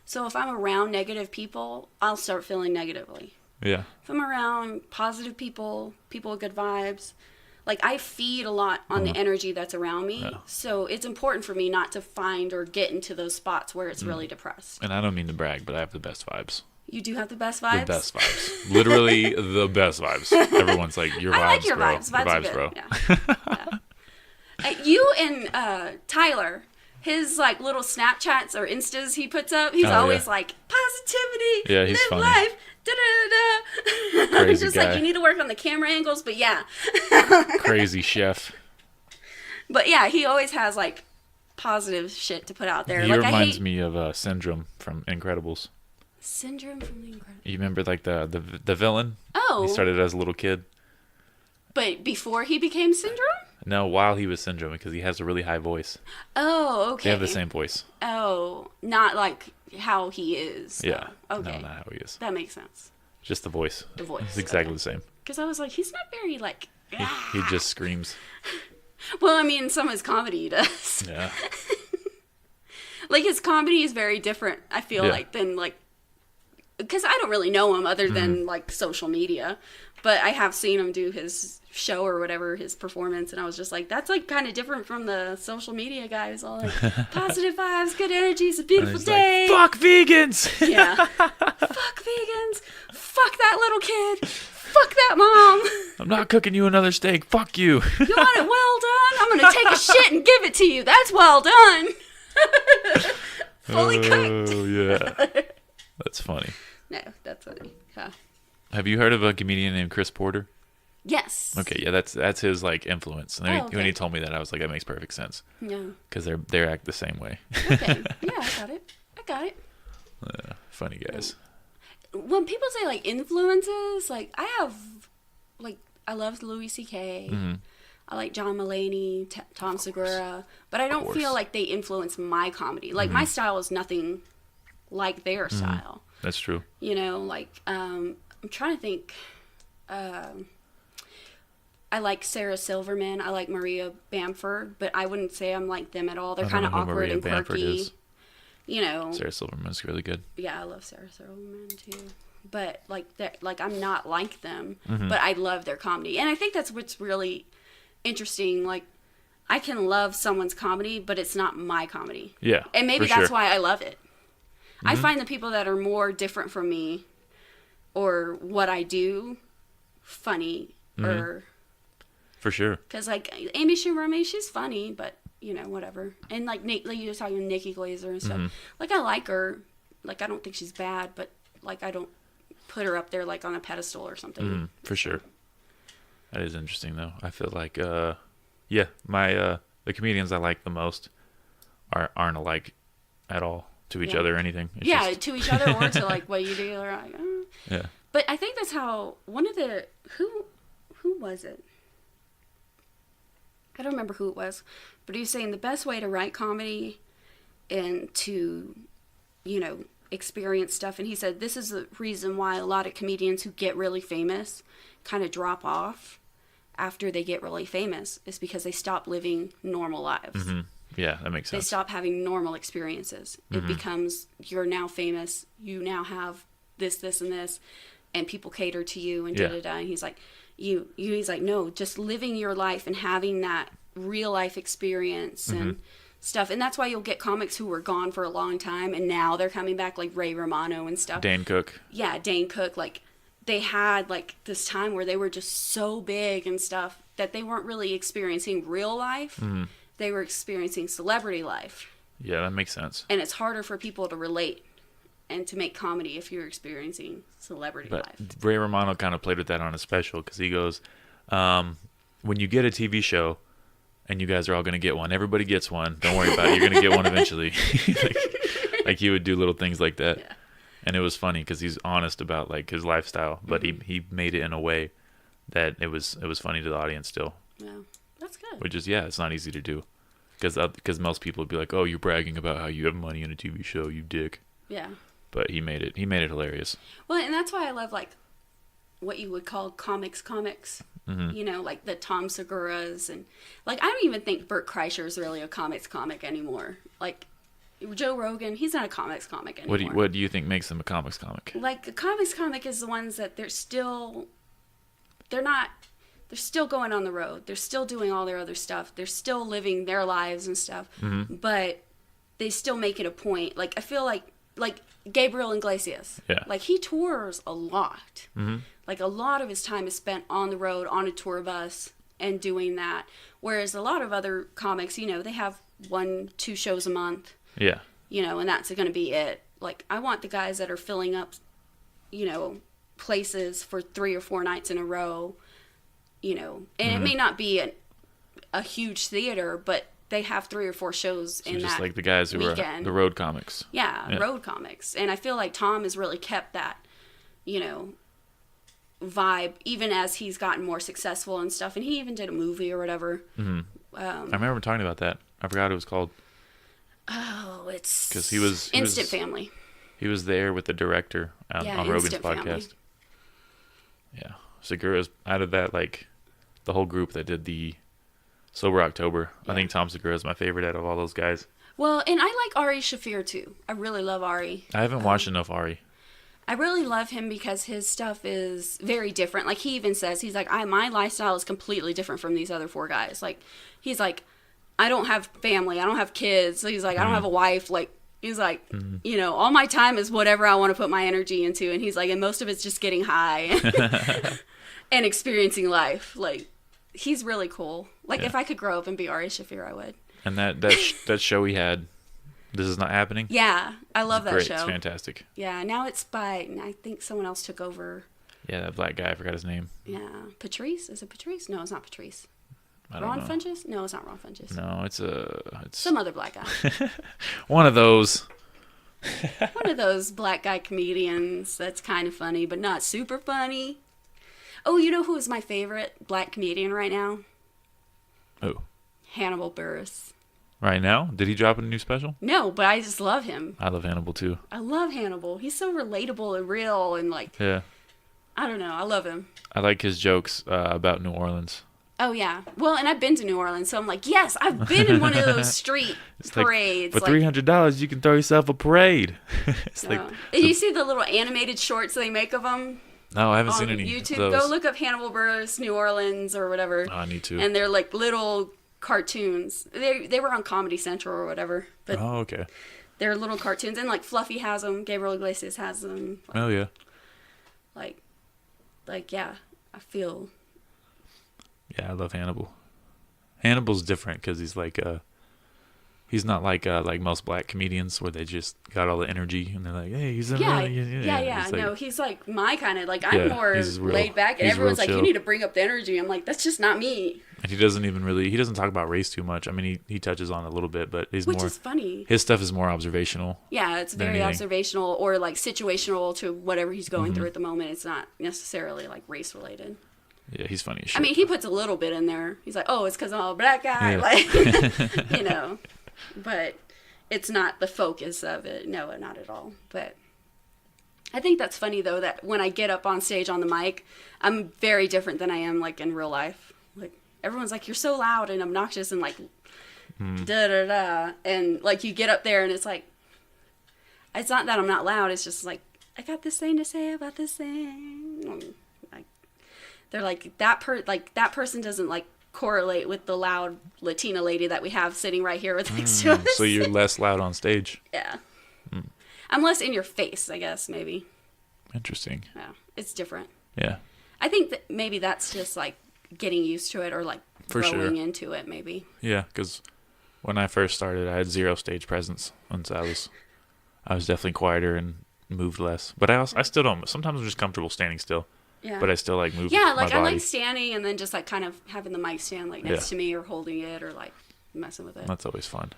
So if I'm around negative people, I'll start feeling negatively. Yeah. If I'm around positive people with good vibes, like I feed a lot on the energy that's around me. Yeah. So it's important for me not to find or get into those spots where it's really depressed. And I don't mean to brag, but I have the best vibes. You do have the best vibes? The best vibes. Literally the best vibes. Everyone's like, your vibes, I like your bro. vibes. Your vibes, bro. Yeah. Yeah. You and Tyler, his like little Snapchats or Instas he puts up, he's always like, positivity, yeah, he's live funny. life, da-da-da-da. Crazy just guy. like, you need to work on the camera angles, but yeah. Crazy chef. But yeah, he always has like positive shit to put out there. He like, reminds me of Syndrome from Incredibles. Syndrome from the Incredibles. You remember like the villain? Oh. He started as a little kid. But before he became Syndrome? No, while he was Syndrome, because he has a really high voice. Oh, okay. They have the same voice. Oh, not like how he is. Yeah. Okay. No, not how he is. That makes sense. Just the voice. The voice. It's exactly the same. Because I was like, he's not very like... He just screams. Well, I mean, some of his comedy he does. Yeah. Like, his comedy is very different, I feel like, than, like, because I don't really know him other than like social media, but I have seen him do his show or whatever, his performance, and I was just like, that's like kind of different from the social media guys, all like positive vibes, good energy, it's a beautiful day. Like, fuck vegans. Yeah. Fuck vegans. Fuck that little kid. Fuck that mom. I'm not cooking you another steak. Fuck you. You want it well done? I'm gonna take a shit and give it to you. That's well done. Fully cooked. Oh yeah, that's funny. No, that's funny. Yeah. Have you heard of a comedian named Chris Porter? Yes. Okay, yeah, that's his like influence. And Oh, okay. when he told me that, I was like, that makes perfect sense. Yeah. Because they act the same way. Okay. Yeah, I got it. Funny guys. When people say like influences, like I love Louis C.K. Mm-hmm. I like John Mulaney, Tom Segura, but I don't feel like they influence my comedy. Like my style is nothing like their style. That's true. You know, like I'm trying to think. I like Sarah Silverman. I like Maria Bamford, but I wouldn't say I'm like them at all. They're kind of awkward Maria and Bamford quirky. is. You know. Sarah Silverman's really good. Yeah, I love Sarah Silverman too. But like I'm not like them, but I love their comedy, and I think that's what's really interesting. Like, I can love someone's comedy, but it's not my comedy. Yeah, and maybe for that's sure. why I love it. I find the people that are more different from me, or what I do, funny, or For sure. because like Amy Schumer, I mean, she's funny, but you know, whatever. And like you were talking Nikki Glaser and stuff. Like, I like her. Like, I don't think she's bad, but like I don't put her up there like on a pedestal or something. For sure. That is interesting though. I feel like yeah, my the comedians I like the most aren't alike at all to each other or anything. It's just, to each other or to like what you do. Or like, yeah. But I think that's how one of the who was it? I don't remember who it was, but he was saying the best way to write comedy and to, you know, experience stuff. And he said this is the reason why a lot of comedians who get really famous kind of drop off after they get really famous, is because they stop living normal lives. Yeah, that makes They sense. stop having normal experiences. It becomes, you're now famous, you now have this, and this, and people cater to you and da-da-da. And he's like, he's like, no, just living your life and having that real life experience and stuff. And that's why you'll get comics who were gone for a long time and now they're coming back, like Ray Romano and stuff. Dane Cook. Yeah, Dane Cook. Like, they had like this time where they were just so big and stuff that they weren't really experiencing real life. They were experiencing celebrity life. Yeah, that makes sense. And it's harder for people to relate and to make comedy if you're experiencing celebrity But life. Ray Romano kind of played with that on a special because he goes, when you get a TV show and you guys are all going to get one, everybody gets one. Don't worry about it. You're going to get one eventually. like he would do little things like that. Yeah. And it was funny because he's honest about like his lifestyle, but he made it in a way that it was funny to the audience still, Yeah, that's good. which is, it's not easy to do because most people would be like, oh, you're bragging about how you have money in a TV show, you dick. Yeah. But he made it hilarious. Well, and that's why I love like what you would call comics. You know, like the Tom Segura's, and like I don't even think Bert Kreischer is really a comic anymore. Like Joe Rogan, he's not a comics comic anymore. What do you think makes him a comics comic? Like a comics comic is the ones that they're still going on the road. They're still doing all their other stuff. They're still living their lives and stuff. But they still make it a point. Like, I feel like Gabriel Iglesias. Yeah. Like, he tours a lot. Like, a lot of his time is spent on the road, on a tour bus, and doing that. Whereas a lot of other comics, you know, they have 1-2 shows a month. Yeah. You know, and that's going to be it. Like, I want the guys that are filling up, you know, places for 3 or 4 nights in a row, you know. And it may not be a huge theater, but they have 3 or 4 shows in Just that like the guys who weekend. are the road comics. Yeah, road comics. And I feel like Tom has really kept that, you know, vibe, even as he's gotten more successful and stuff. And he even did a movie or whatever. I remember talking about that. I forgot what it was called. Oh, it's 'Cause he was Instant Family. He was there with the director on Rogan's Instant podcast. Family. Yeah. Segura's out of that, like, the whole group that did the Sober October. I think Tom Segura is my favorite out of all those guys. Well, and I like Ari Shaffir too. I really love Ari. I haven't watched enough Ari. I really love him because his stuff is very different. Like, he even says, he's like, my lifestyle is completely different from these other 4 guys. Like, he's like, I don't have family. I don't have kids. He's like, I don't have a wife. Like, he's like, you know, all my time is whatever I want to put my energy into. And he's like, and most of it's just getting high and experiencing life. Like, he's really cool. Like, if I could grow up and be Ari Shaffir, I would. And that show he had, This Is Not Happening. Yeah, I love that show. It's fantastic. Yeah, now it's by, I think someone else took over. Yeah, that black guy, I forgot his name. Yeah, Patrice? Is it Patrice? No, it's not Patrice. I don't Ron know. Funches? No, it's not Ron Funches. No, it's Some other black guy. one of those. One of those black guy comedians that's kind of funny, but not super funny. Oh, you know who is my favorite black comedian right now? Oh. Hannibal Buress. Right now? Did he drop a new special? No, but I just love him. I love Hannibal too. I love Hannibal. He's so relatable and real and like, Yeah. I don't know. I love him. I like his jokes about New Orleans. Oh, yeah. Well, and I've been to New Orleans, so I'm like, yes, I've been in one of those street parades. Like, for $300, you can throw yourself a parade. It's like. And you see the little animated shorts they make of them? No, I haven't On seen any YouTube, of those. go look up Hannibal Buress, New Orleans, or whatever. Oh, I need to. And they're like little cartoons. They were on Comedy Central or whatever. But Oh, okay. they're little cartoons. And like Fluffy has them. Gabriel Iglesias has them. Oh, yeah. Like, yeah, I feel. Yeah, I love Hannibal. Hannibal's different because he's like he's not like most black comedians where they just got all the energy and they're like, hey, he's Yeah. He's like, No, he's like my kind of, like, Yeah, I'm more he's real- laid back. And he's everyone's real like, you chill. need to bring up the energy. I'm like, that's just not me. and he doesn't talk about race too much. I mean, he touches on it a little bit, but he's Which more is funny. his stuff is more observational. Yeah, it's than very anything. observational or like situational to whatever he's going Mm-hmm. through at the moment. It's not necessarily like race related. Yeah, he's funny as shit. I mean, he puts a little bit in there. He's like, oh, it's because I'm a black guy. Yeah. Like, you know, but it's not the focus of it. No, not at all. But I think that's funny, though, that when I get up on stage on the mic, I'm very different than I am, like, in real life. Like, everyone's like, you're so loud and obnoxious and, like, da-da-da. And, like, you get up there and it's like, it's not that I'm not loud. It's just like, I got this thing to say about this thing. Like, they're like, that person doesn't, like, correlate with the loud Latina lady that we have sitting right here next to us. So you're less loud on stage. Yeah. I'm less in your face, I guess, maybe. Interesting. Yeah. It's different. Yeah. I think that maybe that's just like getting used to it or like For growing sure. into it, maybe. Yeah, because when I first started, I had 0 stage presence, and so I was definitely quieter and moved less. But I still don't. Sometimes I'm just comfortable standing still. Yeah. But I still like move. Yeah, like my I body. like standing and then just like kind of having the mic stand like next to me or holding it or like messing with it. That's always fun.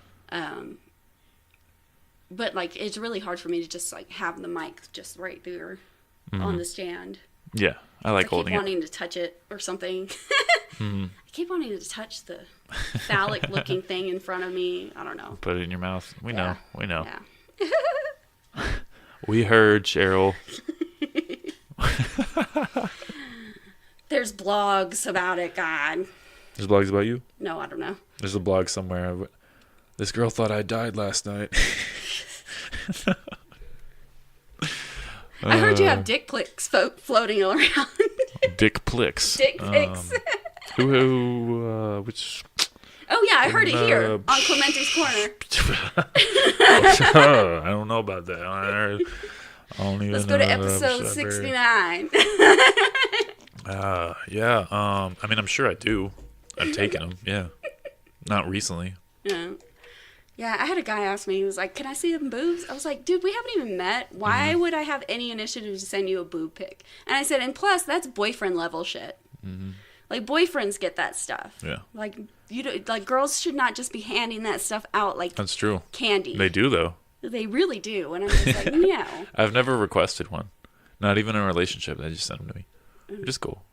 But like it's really hard for me to just like have the mic just right there on the stand. Yeah, I like I keep holding it. wanting to touch it or something. I keep wanting to touch the phallic looking thing in front of me. I don't know. Put it in your mouth. We know. We know. Yeah. We heard, Cheryl. There's blogs about it, God. There's blogs about you? No, I don't know. There's a blog somewhere. This girl thought I died last night. I heard you have dick pics floating around. Dick Plix. Dick pics. Which... Oh, yeah, I heard it here on Clemente's Corner. I don't know about that. I don't even Let's go to know episode 69. Yeah. I mean, I'm sure I do. I've taken them. Yeah. Not recently. Yeah. Yeah, I had a guy ask me, he was like, can I see them boobs? I was like, dude, we haven't even met. Why would I have any initiative to send you a boob pic? And I said, and plus, that's boyfriend level shit. Like, boyfriends get that stuff. Yeah. Like, like girls should not just be handing that stuff out like That's true. candy. They do, though. They really do. And I'm just like, no. I've never requested one. Not even in a relationship. They just send them to me. They're just cool.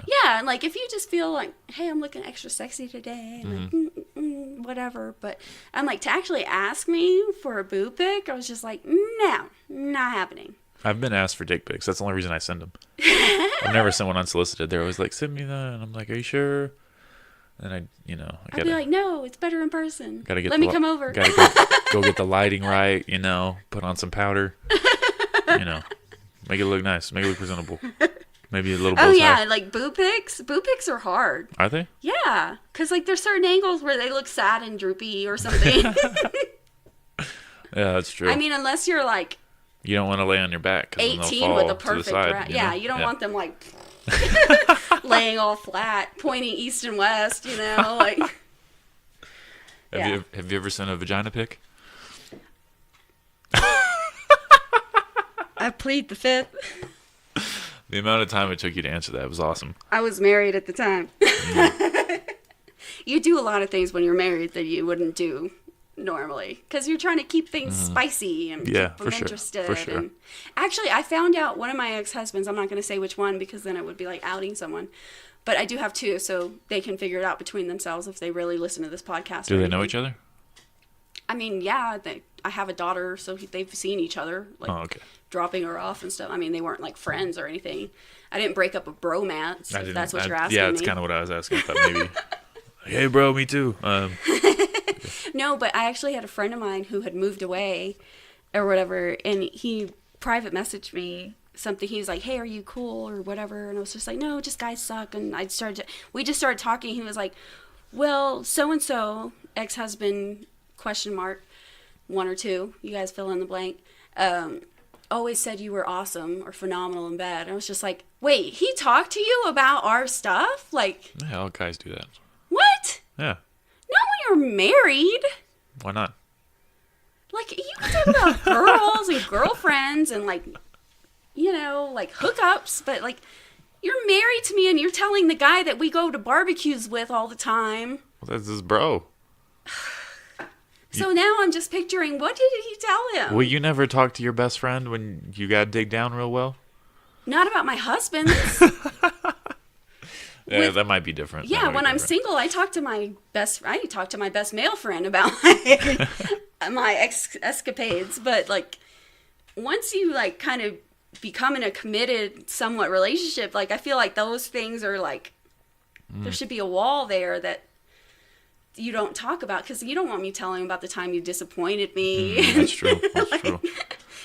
Yeah, and like if you just feel like, hey, I'm looking extra sexy today, like, whatever. But I'm like, to actually ask me for a boob pic, I was just like, no, not happening. I've been asked for dick pics. That's the only reason I send them. I've never sent one unsolicited. They're always like, send me that. And I'm like, are you sure? And I I'd be like, no, it's better in person. gotta get Let me come over. Gotta go get the lighting right, put on some powder, But Make it look nice. Make it look presentable. Maybe a little Oh bow yeah, tie. like boob pics. Boob pics are hard. Are they? Yeah, because like there's certain angles where they look sad and droopy or something. Yeah, that's true. I mean, unless you're like you don't want to lay on your back. 'Cause then they'll 18 fall with a to the perfect side, round. you Yeah, know? you don't want them like laying all flat, pointing east and west. You know, like. Have you ever sent a vagina pic? I plead the fifth. The amount of time it took you to answer that was awesome. I was married at the time. You do a lot of things when you're married that you wouldn't do normally because you're trying to keep things spicy and keep them interested. For sure. And actually, I found out one of my ex-husbands, I'm not going to say which one because then it would be like outing someone, but I do have two, so they can figure it out between themselves if they really listen to this podcast. Do they know each other? I mean, yeah, I have a daughter, so they've seen each other, like dropping her off and stuff. I mean, they weren't like friends or anything. I didn't break up a bromance, if that's what you're asking me. Yeah, that's kind of what I was asking. I thought maybe, hey, bro, me too. No, but I actually had a friend of mine who had moved away or whatever, and he private messaged me something. He was like, hey, are you cool or whatever? And I was just like, no, just guys suck. And we just started talking. He was like, well, so-and-so, ex-husband, question mark, one or two, you guys fill in the blank, always said you were awesome or phenomenal in bed. And I was just like, wait, he talked to you about our stuff? Like, Yeah, all guys do that. what? Yeah. Not when you're married. Why not? Like, you can talk about girls and girlfriends and, like, you know, like hookups, but, like, you're married to me and you're telling the guy that we go to barbecues with all the time. Well, that's his bro. So now I'm just picturing, what did he tell him? Well, you never talk to your best friend when you got to dig down real well? Not about my husband. Yeah, that might be different. Yeah, when I'm single, I talk to my best male friend about my escapades. But like, once you like kind of become in a committed, somewhat relationship, like I feel like those things are like, there should be a wall there that you don't talk about because you don't want me telling about the time you disappointed me. That's true. That's like, true.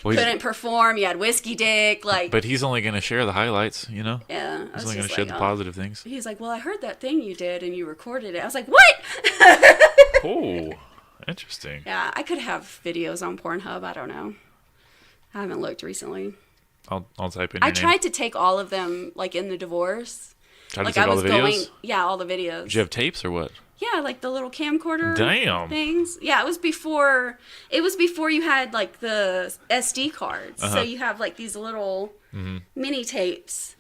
Well, couldn't perform. You had whiskey dick. Like, but he's only going to share the highlights, you know? Yeah. He's only going to share the positive things. He's like, well, I heard that thing you did and you recorded it. I was like, what? Oh, interesting. Yeah, I could have videos on Pornhub. I don't know. I haven't looked recently. I'll type in your I name. tried to take all of them, like, in the divorce. Tried to Like, take I all was the videos? going, yeah, all the videos. Did you have tapes or what? Yeah, like the little camcorder Damn. things. Yeah, it was before you had like the SD cards. So you have like these little mini tapes.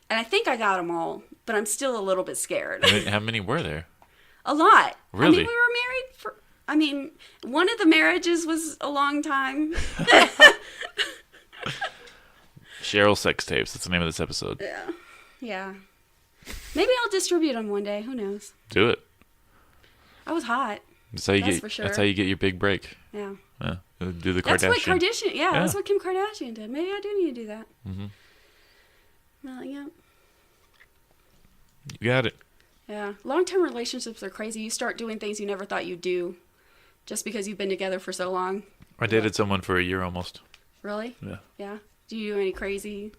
And I think I got them all, but I'm still a little bit scared. How many were there? A lot. Really? I mean, we were married for, one of the marriages was a long time. Cheryl Sex Tapes. That's the name of this episode. Yeah. Yeah. Maybe I'll distribute them one day. Who knows? Do it. I was hot. That's how you That's get. for sure. That's how you get your big break. Yeah. Yeah. Do the That's Kardashian. what Kardashian. Yeah, Yeah. that's what Kim Kardashian did. Maybe I do need to do that. Mm-hmm. Yeah. You got it. Yeah. Long-term relationships are crazy. You start doing things you never thought you'd do, just because you've been together for so long. I dated someone for a year almost. Really? Yeah. Yeah. Do you do any crazy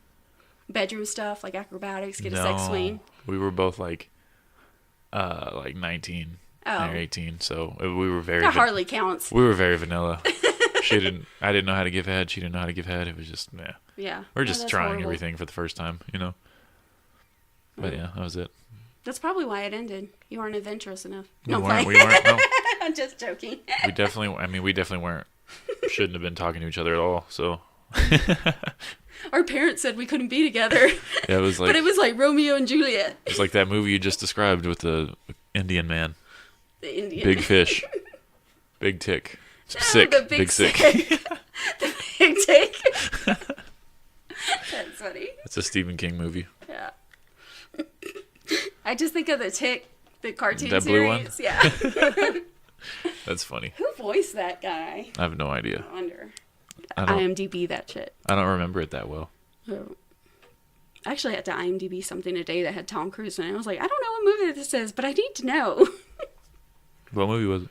bedroom stuff like acrobatics? Get a sex swing? We were both like 19 or 18, so we were very. That hardly counts. We were very vanilla. I didn't know how to give head. She didn't know how to give head. It was just Yeah. We're just that's trying horrible. everything for the first time, you know. But yeah, that was it. That's probably why it ended. You weren't adventurous enough. We No, weren't. I'm We weren't. No, just joking. we definitely weren't. Shouldn't have been talking to each other at all. So. Our parents said we couldn't be together. Yeah, it was like. But it was like Romeo and Juliet. It's like that movie you just described with the Indian man. The Indian. Big fish. Big tick. No, Sick. the Big sick. The big tick. That's funny. It's a Stephen King movie. Yeah. I just think of the Tick, the cartoon That series. blue one? Yeah. That's funny. Who voiced that guy? I have no idea. I wonder. I don't IMDb that shit. I don't remember it that well. Oh. I actually had to IMDb something today that had Tom Cruise in it. I was like, I don't know what movie this is, but I need to know. What movie was it?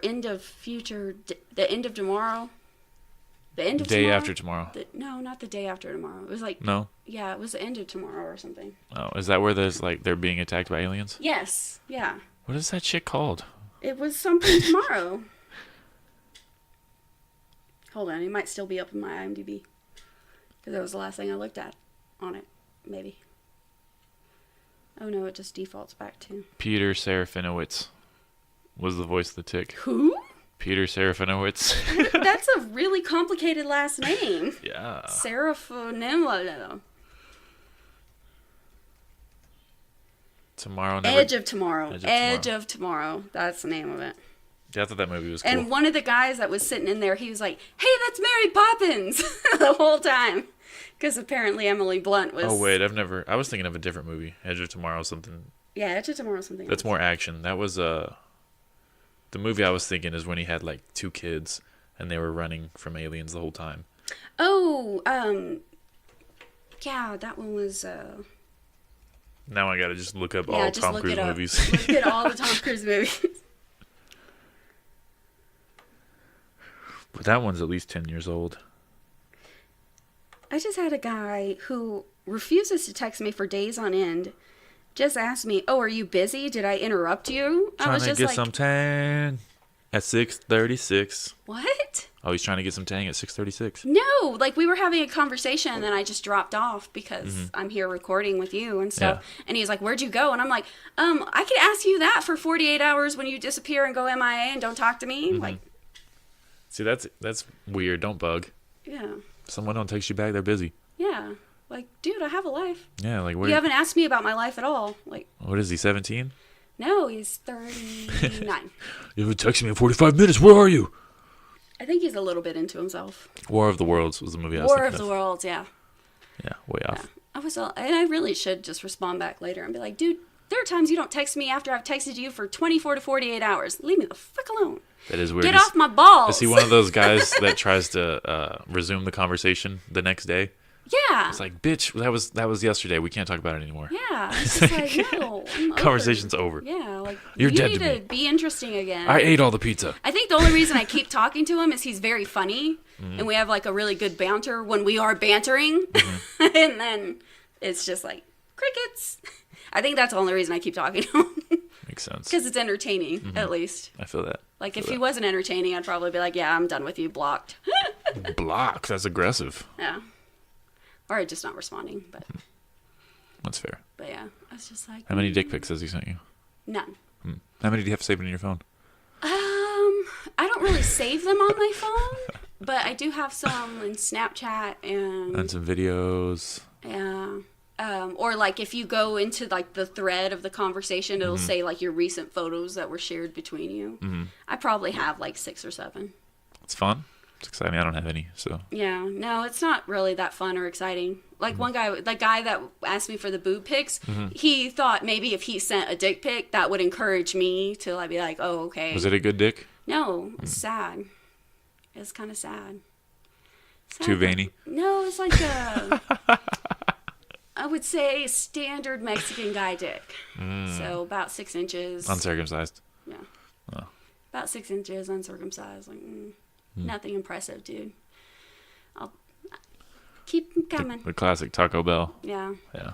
End of Future, The End of Tomorrow. The end of Day tomorrow? after tomorrow. No, not the day after tomorrow. It was like... No? Yeah, it was the end of tomorrow or something. Oh, is that where there's like they're being attacked by aliens? Yes, yeah. What is that shit called? It was something tomorrow. Hold on, it might still be up in my IMDb. Because that was the last thing I looked at on it, maybe. Oh no, it just defaults back to... Peter Serafinowicz was the voice of the Tick. Who? Peter Serafinowicz. That's a really complicated last name. Yeah. Serafinowicz. Tomorrow Never... Edge of Tomorrow. Edge of Tomorrow. That's the name of it. Yeah, I thought that movie was cool. And one of the guys that was sitting in there, he was like, "Hey, that's Mary Poppins," the whole time. Because apparently Emily Blunt was... Oh, wait, I was thinking of a different movie. Edge of Tomorrow, something... Yeah, Edge of Tomorrow, something That's else. more action. That was, the movie I was thinking is when he had, like, 2 kids, and they were running from aliens the whole time. Oh, yeah, that one was, Now I gotta just look up yeah, all just Tom look Cruise it up. movies. Look at all the Tom Cruise movies. But that one's at least 10 years old. I just had a guy who refuses to text me for days on end. Just asked me, "Oh, are you busy? Did I interrupt you?" I Trying was to just get like, some tang at 6:36. "What?" Oh, he's trying to get some tang at 6:36. No, like we were having a conversation and then I just dropped off because I'm here recording with you and stuff. Yeah. And he's like, "Where'd you go?" And I'm like, I could ask you that for 48 hours when you disappear and go MIA and don't talk to me." Like, See, that's weird. Don't bug. yeah. If someone don't text you back, they're busy. Yeah. Like, dude, I have a life. Yeah, like where? You haven't asked me about my life at all. Like, What is he, 17? no, he's 39. You haven't texted me in 45 minutes. Where are you? I think he's a little bit into himself. War of the Worlds was the movie I was War thinking of the Worlds, yeah. Yeah, way off. And I really should just respond back later and be like, "Dude, there are times you don't text me after I've texted you for 24 to 48 hours. Leave me the fuck alone. That is weird. Get off my balls." Is he one of those guys that tries to resume the conversation the next day? Yeah. It's like, bitch, that was yesterday. We can't talk about it anymore. Yeah. It's just like, no. I'm over. Conversation's over. Yeah. Like, You're you dead need to me. to be interesting again. I ate all the pizza. I think the only reason I keep talking to him is he's very funny. And we have like a really good banter when we are bantering. And then it's just like crickets. I think that's the only reason I keep talking to him. Makes sense. Because it's entertaining, at least. I feel that. Like, if he wasn't entertaining, I'd probably be like, "Yeah, I'm done with you, blocked." Block. That's aggressive. Yeah. Or just not responding, but That's fair. yeah, I was just like, How many dick pics has he sent you? none. How many do you have saved in your phone? I don't really save them on my phone, but I do have some in Snapchat And and some videos. yeah. Or like if you go into like the thread of the conversation, it'll say like your recent photos that were shared between you. I probably have like 6 or 7. It's fun. It's exciting. I don't have any, so. Yeah, no, it's not really that fun or exciting. Like one guy, the guy that asked me for the boob pics, he thought maybe if he sent a dick pic, that would encourage me to like be like, "Oh, okay." Was it a good dick? No, it's sad. It's kind of sad. Too veiny? No, it's like a, I would say standard Mexican guy dick. So about 6 inches. Uncircumcised. Yeah. Oh. About 6 inches, uncircumcised. Like, nothing impressive, dude. I'll keep 'em coming. The classic Taco Bell. Yeah. Yeah.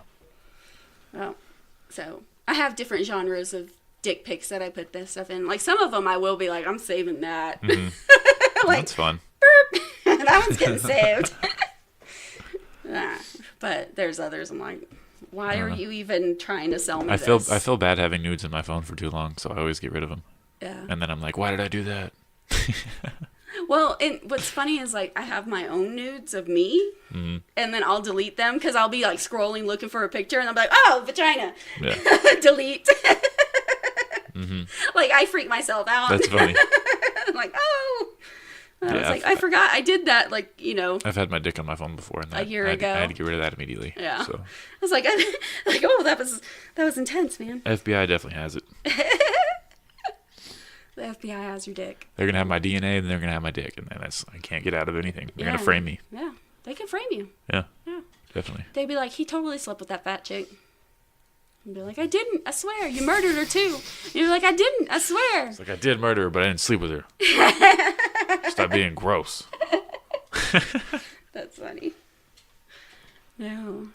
Well, so I have different genres of dick pics that I put this stuff in. Like some of them I will be like, "I'm saving that." Like, That's fun. that one's getting saved. But there's others I'm like, why are you even trying to sell me I this? feel bad having nudes in my phone for too long, so I always get rid of them. Yeah. And then I'm like, why did I do that? Well, and what's funny is like I have my own nudes of me, and then I'll delete them because I'll be like scrolling looking for a picture, and I'll be like, "Oh, vagina," Yeah. delete. Like I freak myself out. That's funny. I'm like, oh. I was Yeah, like, I forgot I did that. Like, you know. I've had my dick on my phone before, and A year I ago. had to get rid of that immediately. Yeah. So I was like, oh, that was intense, man. FBI definitely has it. The FBI has your dick. They're gonna have my DNA, and they're gonna have my dick, and then I can't get out of anything. They're gonna Yeah. frame me. Yeah, they can frame you. Yeah. Yeah. Definitely. They'd be like, he totally slept with that fat chick. And be like, I didn't. I swear. You murdered her too. And you're like, I didn't. I swear. It's like I did murder her, but I didn't sleep with her. Stop being gross. That's funny. No.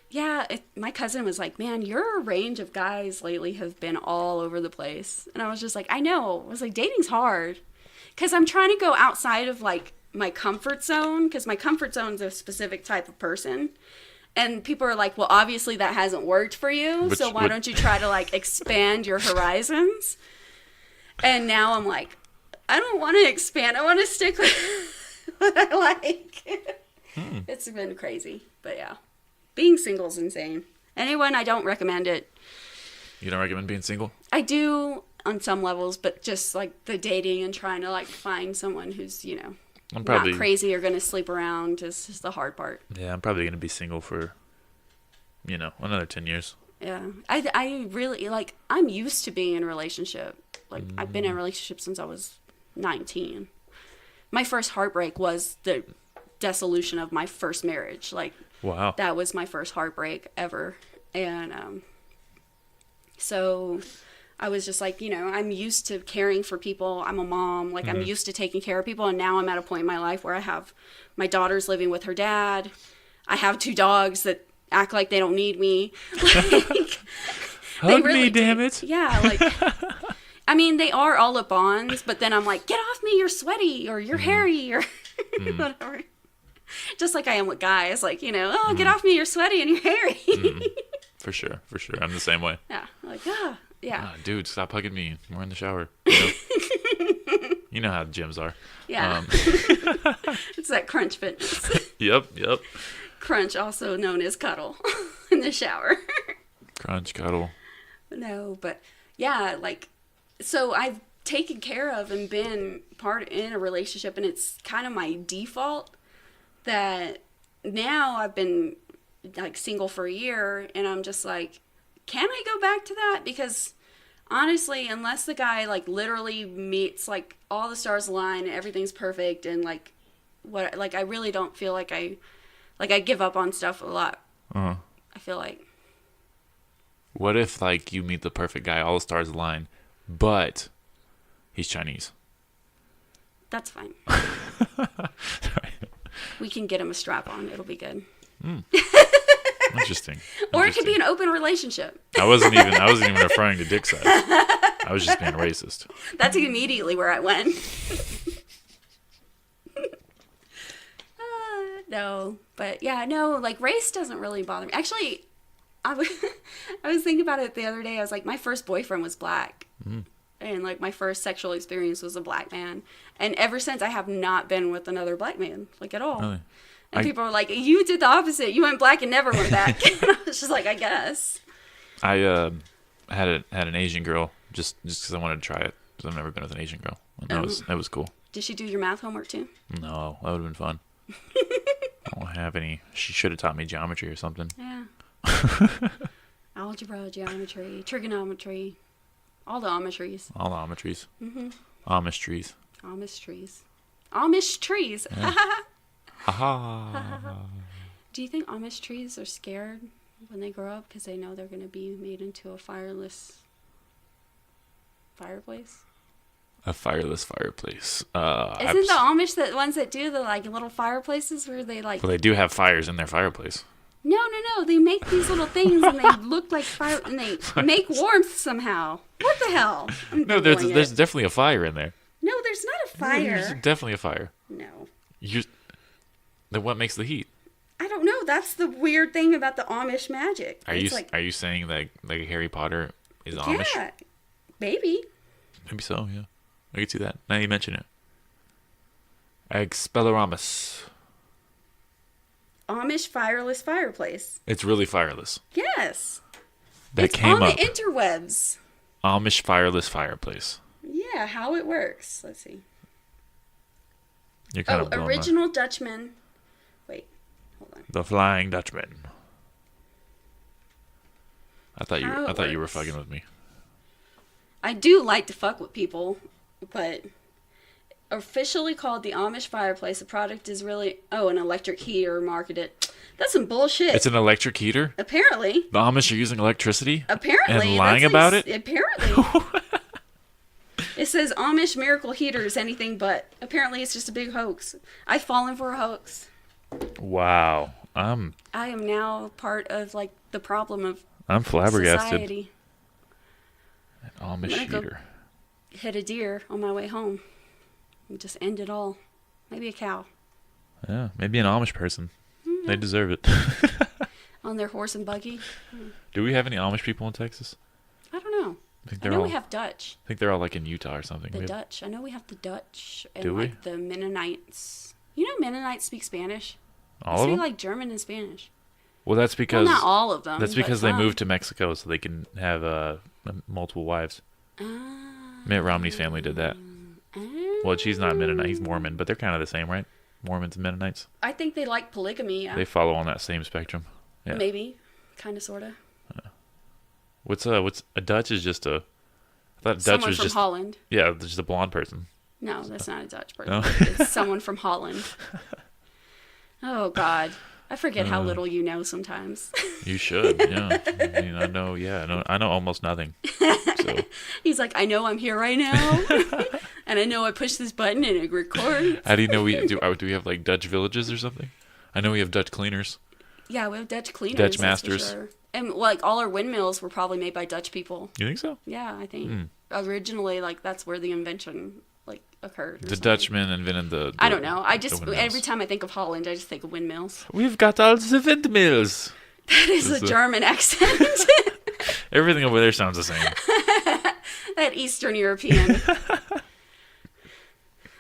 Yeah, my cousin was like, man, your range of guys lately have been all over the place. And I was just like, I know. I was like, dating's hard. Because I'm trying to go outside of, like, my comfort zone. Because my comfort zone's a specific type of person. And people are like, well, obviously that hasn't worked for you. So why don't you try to, like, expand your horizons? And now I'm like, I don't want to expand. I want to stick with what I like. It's been crazy. But, yeah. Being single's insane. Anyone, I don't recommend it. You don't recommend being single? I do on some levels, but just like the dating and trying to like find someone who's, you know, not crazy or going to sleep around is just the hard part. Yeah, I'm probably going to be single for, you know, another 10 years. Yeah. I really, like, I'm used to being in a relationship. Like, I've been in a relationship since I was 19. My first heartbreak was the dissolution of my first marriage. Like, wow. That was my first heartbreak ever. And so I was just like, you know, I'm used to caring for people. I'm a mom. Like, I'm used to taking care of people. And now I'm at a point in my life where I have my daughter's living with her dad. I have 2 dogs that act like they don't need me. Like, Hug me, damn it. Yeah, like, I mean, they are all up ons, but then I'm like, get off me, you're sweaty, or you're hairy, or whatever. Just like I am with guys, like, you know, oh, get off me, you're sweaty and you're hairy. For sure. I'm the same way. Yeah, like, yeah. Dude, stop hugging me. We're in the shower. You know how the gyms are. Yeah. It's that crunch fitness. Yep. Crunch, also known as cuddle in the shower. Crunch, cuddle. No, but yeah, like, so I've taken care of and been part in a relationship, and it's kind of my default that now I've been like single for a year, and I'm just like, can I go back to that? Because honestly, unless the guy like literally meets like all the stars align and everything's perfect, and like what, like I really don't feel like I give up on stuff a lot. I feel like. What if like you meet the perfect guy, all the stars align, but he's Chinese? That's fine. We can get him a strap on. It'll be good. Interesting. Or it could be an open relationship. I wasn't even referring to dick size. I was just being racist. That's immediately where I went. No, but yeah, no, like race doesn't really bother me. Actually, I was thinking about it the other day. I was like, my first boyfriend was black. And like my first sexual experience was a black man. And ever since, I have not been with another black man, like at all. Really? And people are like, you did the opposite. You went black and never went back. And I was just like, I guess. I had an Asian girl just because I wanted to try it. Because I've never been with an Asian girl. And that was cool. Did she do your math homework too? No, that would have been fun. I don't have any. She should have taught me geometry or something. Yeah. Algebra, geometry, trigonometry. All the Amishes. All the Amitries. Amish trees. Amish trees. Amish trees. Yeah. Ha. Do you think Amish trees are scared when they grow up because they know they're going to be made into a fireless fireplace? A fireless fireplace. Isn't the Amish the ones that do the like little fireplaces where they like? Well, they do have fires in their fireplace. No. They make these little things and they look like fire and they make warmth somehow. What the hell? No, there's definitely a fire in there. No, there's not a fire. There's definitely a fire. No. Then what makes the heat? I don't know. That's the weird thing about the Amish magic. Are you saying that like Harry Potter is Amish? Yeah, maybe. Maybe so. Yeah, I could see that. Now you mention it. Expelloramus. Amish fireless fireplace. It's really fireless. Yes. That came up. It's on the interwebs. Amish fireless fireplace. Yeah, how it works. Let's see. You're kind of original Dutchman. Wait, hold on. The Flying Dutchman. I thought you were fucking with me. I do like to fuck with people, but officially called the Amish fireplace, the product is really an electric heater marketed. That's some bullshit. It's an electric heater? Apparently. The Amish are using electricity? Apparently. And lying about it? Apparently. It says Amish miracle heater is anything but. Apparently, it's just a big hoax. I've fallen for a hoax. Wow. I am now part of like the problem of I'm flabbergasted. society. An Amish I'm gonna heater. go hit a deer on my way home. And just end it all. Maybe a cow. Yeah, maybe an Amish person. They deserve it. On their horse and buggy. Do we have any Amish people in Texas? I don't know. I know we have Dutch. I think they're all like in Utah or something. The Dutch. I know we have the Dutch and Do we? like the Mennonites. You know Mennonites speak Spanish? All they of speak them? like German and Spanish. Well, that's because Well, not all of them. that's but because they some. moved to Mexico so they can have multiple wives. Mitt Romney's family did that. Well, she's not Mennonite. He's Mormon, but they're kind of the same, right? Mormons and Mennonites. I think they like polygamy. Yeah. They follow on that same spectrum. Yeah. Maybe. Kind of, sort of. What's a Dutch is just a. I thought Dutch Someone was from just Holland. yeah, just a blonde person. No, that's not a Dutch person. No? It's someone from Holland. Oh, God. I forget how little you know sometimes. You should, yeah. I mean, I know, yeah, I know almost nothing. So He's like, I know I'm here right now. And I know I push this button and it records. how do you know do we have like Dutch villages or something? I know we have Dutch cleaners. Yeah, we have Dutch cleaners. Dutch that's for masters. sure. And like all our windmills were probably made by Dutch people. You think so? Yeah, I think. Originally, like that's where the invention like occurred. or The something. Dutchmen invented the I don't know. I just windmills. every time I think of Holland, I just think of windmills. We've got all the windmills. That is That's a a- German accent. Everything over there sounds the same. That Eastern European.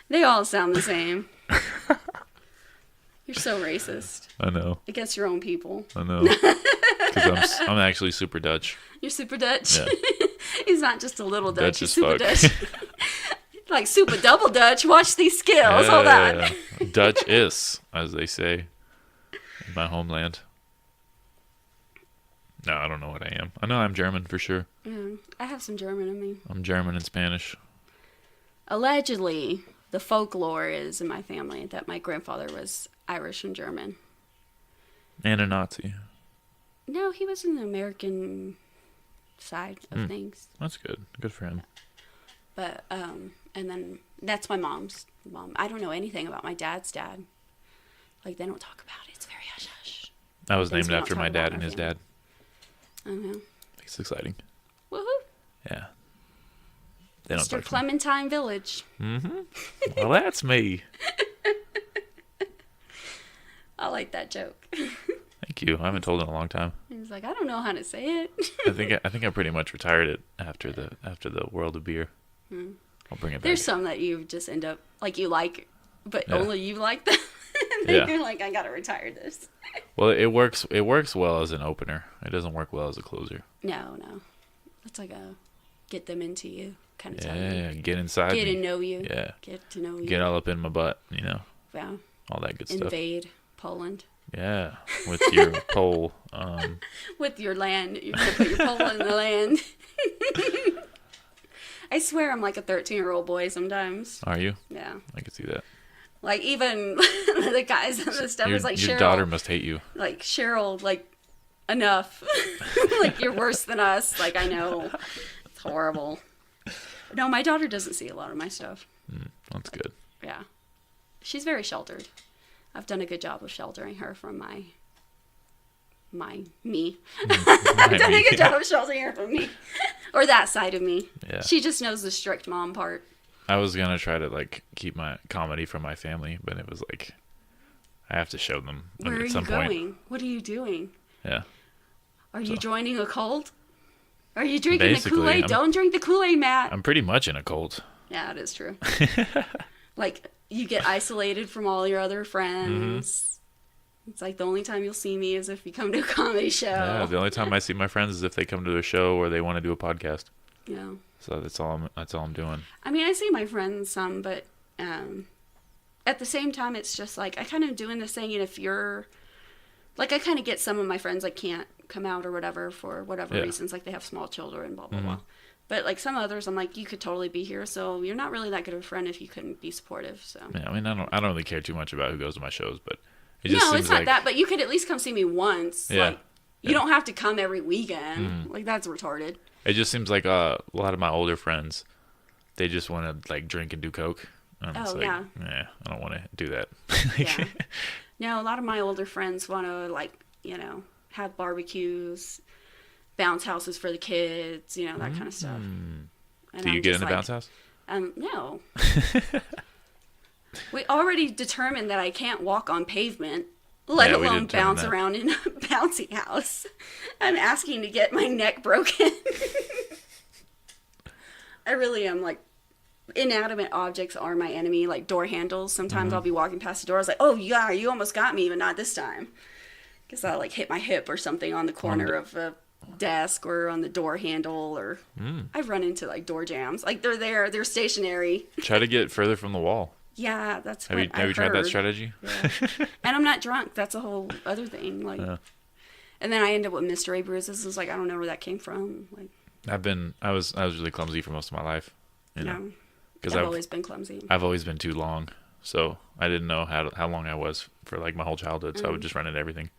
They all sound the same. You're so racist I know. against your own people. I know. Because I'm actually super Dutch. You're super Dutch. Yeah. He's not just a little Dutch. Dutch He's as super fuck. Dutch. Like super double Dutch. Watch these skills. Hold on. Yeah. Dutch is, as they say, in my homeland. No, I don't know what I am. I know I'm German for sure. Yeah, I have some German in me. I'm German and Spanish. Allegedly, the folklore is in my family that my grandfather was Irish and German. And a Nazi. No, he was in the American side of things. That's good. Good for him. But and then that's my mom's mom. I don't know anything about my dad's dad. Like they don't talk about it. It's very hush hush. I was Things named we don't after talk my about dad in and our his family. dad. I don't know. It's exciting. Woohoo! Yeah. They don't Mr. talk to me. Clementine Village. Well, that's me. I like that joke. Thank you. I haven't told it in a long time. He was like, I don't know how to say it. I think I pretty much retired it after the world of beer. I'll bring it back. There's some that you just end up like you like, but Yeah. only you like them. And then Yeah. you're like, I gotta retire this. Well, it works. It works well as an opener. It doesn't work well as a closer. No. It's like a get them into you kind of time. Yeah, get inside. Get me. to know you. Yeah, Get to know you. get all up in my butt. You know, Yeah. all that good stuff. Invade Poland. Yeah, with your pole. With your land. You're going to put your pole in the land. I swear I'm like a 13-year-old boy sometimes. Are you? Yeah. I can see that. Like even the guys and the stuff Your, is like your Cheryl. daughter must hate you. Like Cheryl, like enough. Like you're worse than us. Like I know. It's horrible. No, my daughter doesn't see a lot of my stuff. That's good. Yeah. She's very sheltered. I've done a good job of sheltering her from me. I've done a good job of sheltering her from me. Or that side of me. Yeah. She just knows the strict mom part. I was gonna try to like keep my comedy from my family, but it was like I have to show them Where are at you some point. going? What are you doing? Yeah. Are you joining a cult? Are you drinking the Basically, Kool-Aid? I'm- Don't drink the Kool-Aid, Matt. I'm pretty much in a cult. Yeah, it is true. Like, you get isolated from all your other friends. It's like the only time you'll see me is if you come to a comedy show. Yeah. The only time I see my friends is if they come to a show or they want to do a podcast. Yeah. So that's all I'm doing. I mean, I see my friends some, but at the same time, it's just like I kind of doing this thing, and if you're like, I kind of get some of my friends like can't come out or whatever for whatever Yeah. reasons, like they have small children, blah blah blah. But like some others, I'm like, you could totally be here, so you're not really that good of a friend if you couldn't be supportive. So Yeah. I mean, I don't really care too much about who goes to my shows, but it no, just seems it's not like that. But you could at least come see me once. Yeah. Like, you don't have to come every weekend. Like that's retarded. it just seems like a lot of my older friends, they just want to like drink and do coke. And it's like, yeah. Nah, I don't want to do that. Yeah. No, a lot of my older friends want to like, have barbecues, bounce houses for the kids, that kind of stuff. And Do you get in the bounce house? No. We already determined that I can't walk on pavement, let alone bounce around in a bouncy house. I'm asking to get my neck broken. I really am. Like, inanimate objects are my enemy, like door handles. Sometimes I'll be walking past the door. I was like, oh, yeah, you almost got me, but not this time. Because I'll, like, hit my hip or something on the corner of a desk or on the door handle. Or I've run into, like, door jams. Like, they're there. They're stationary. Try to get further from the wall. Yeah, that's what Have you tried that strategy? Yeah. And I'm not drunk. That's a whole other thing. Like, and then I end up with Mr. A bruises. It's like, I don't know where that came from. Like, I was really clumsy for most of my life. Because I've always been clumsy. I've always been too long, so I didn't know how long I was for like my whole childhood. So I would just run into everything,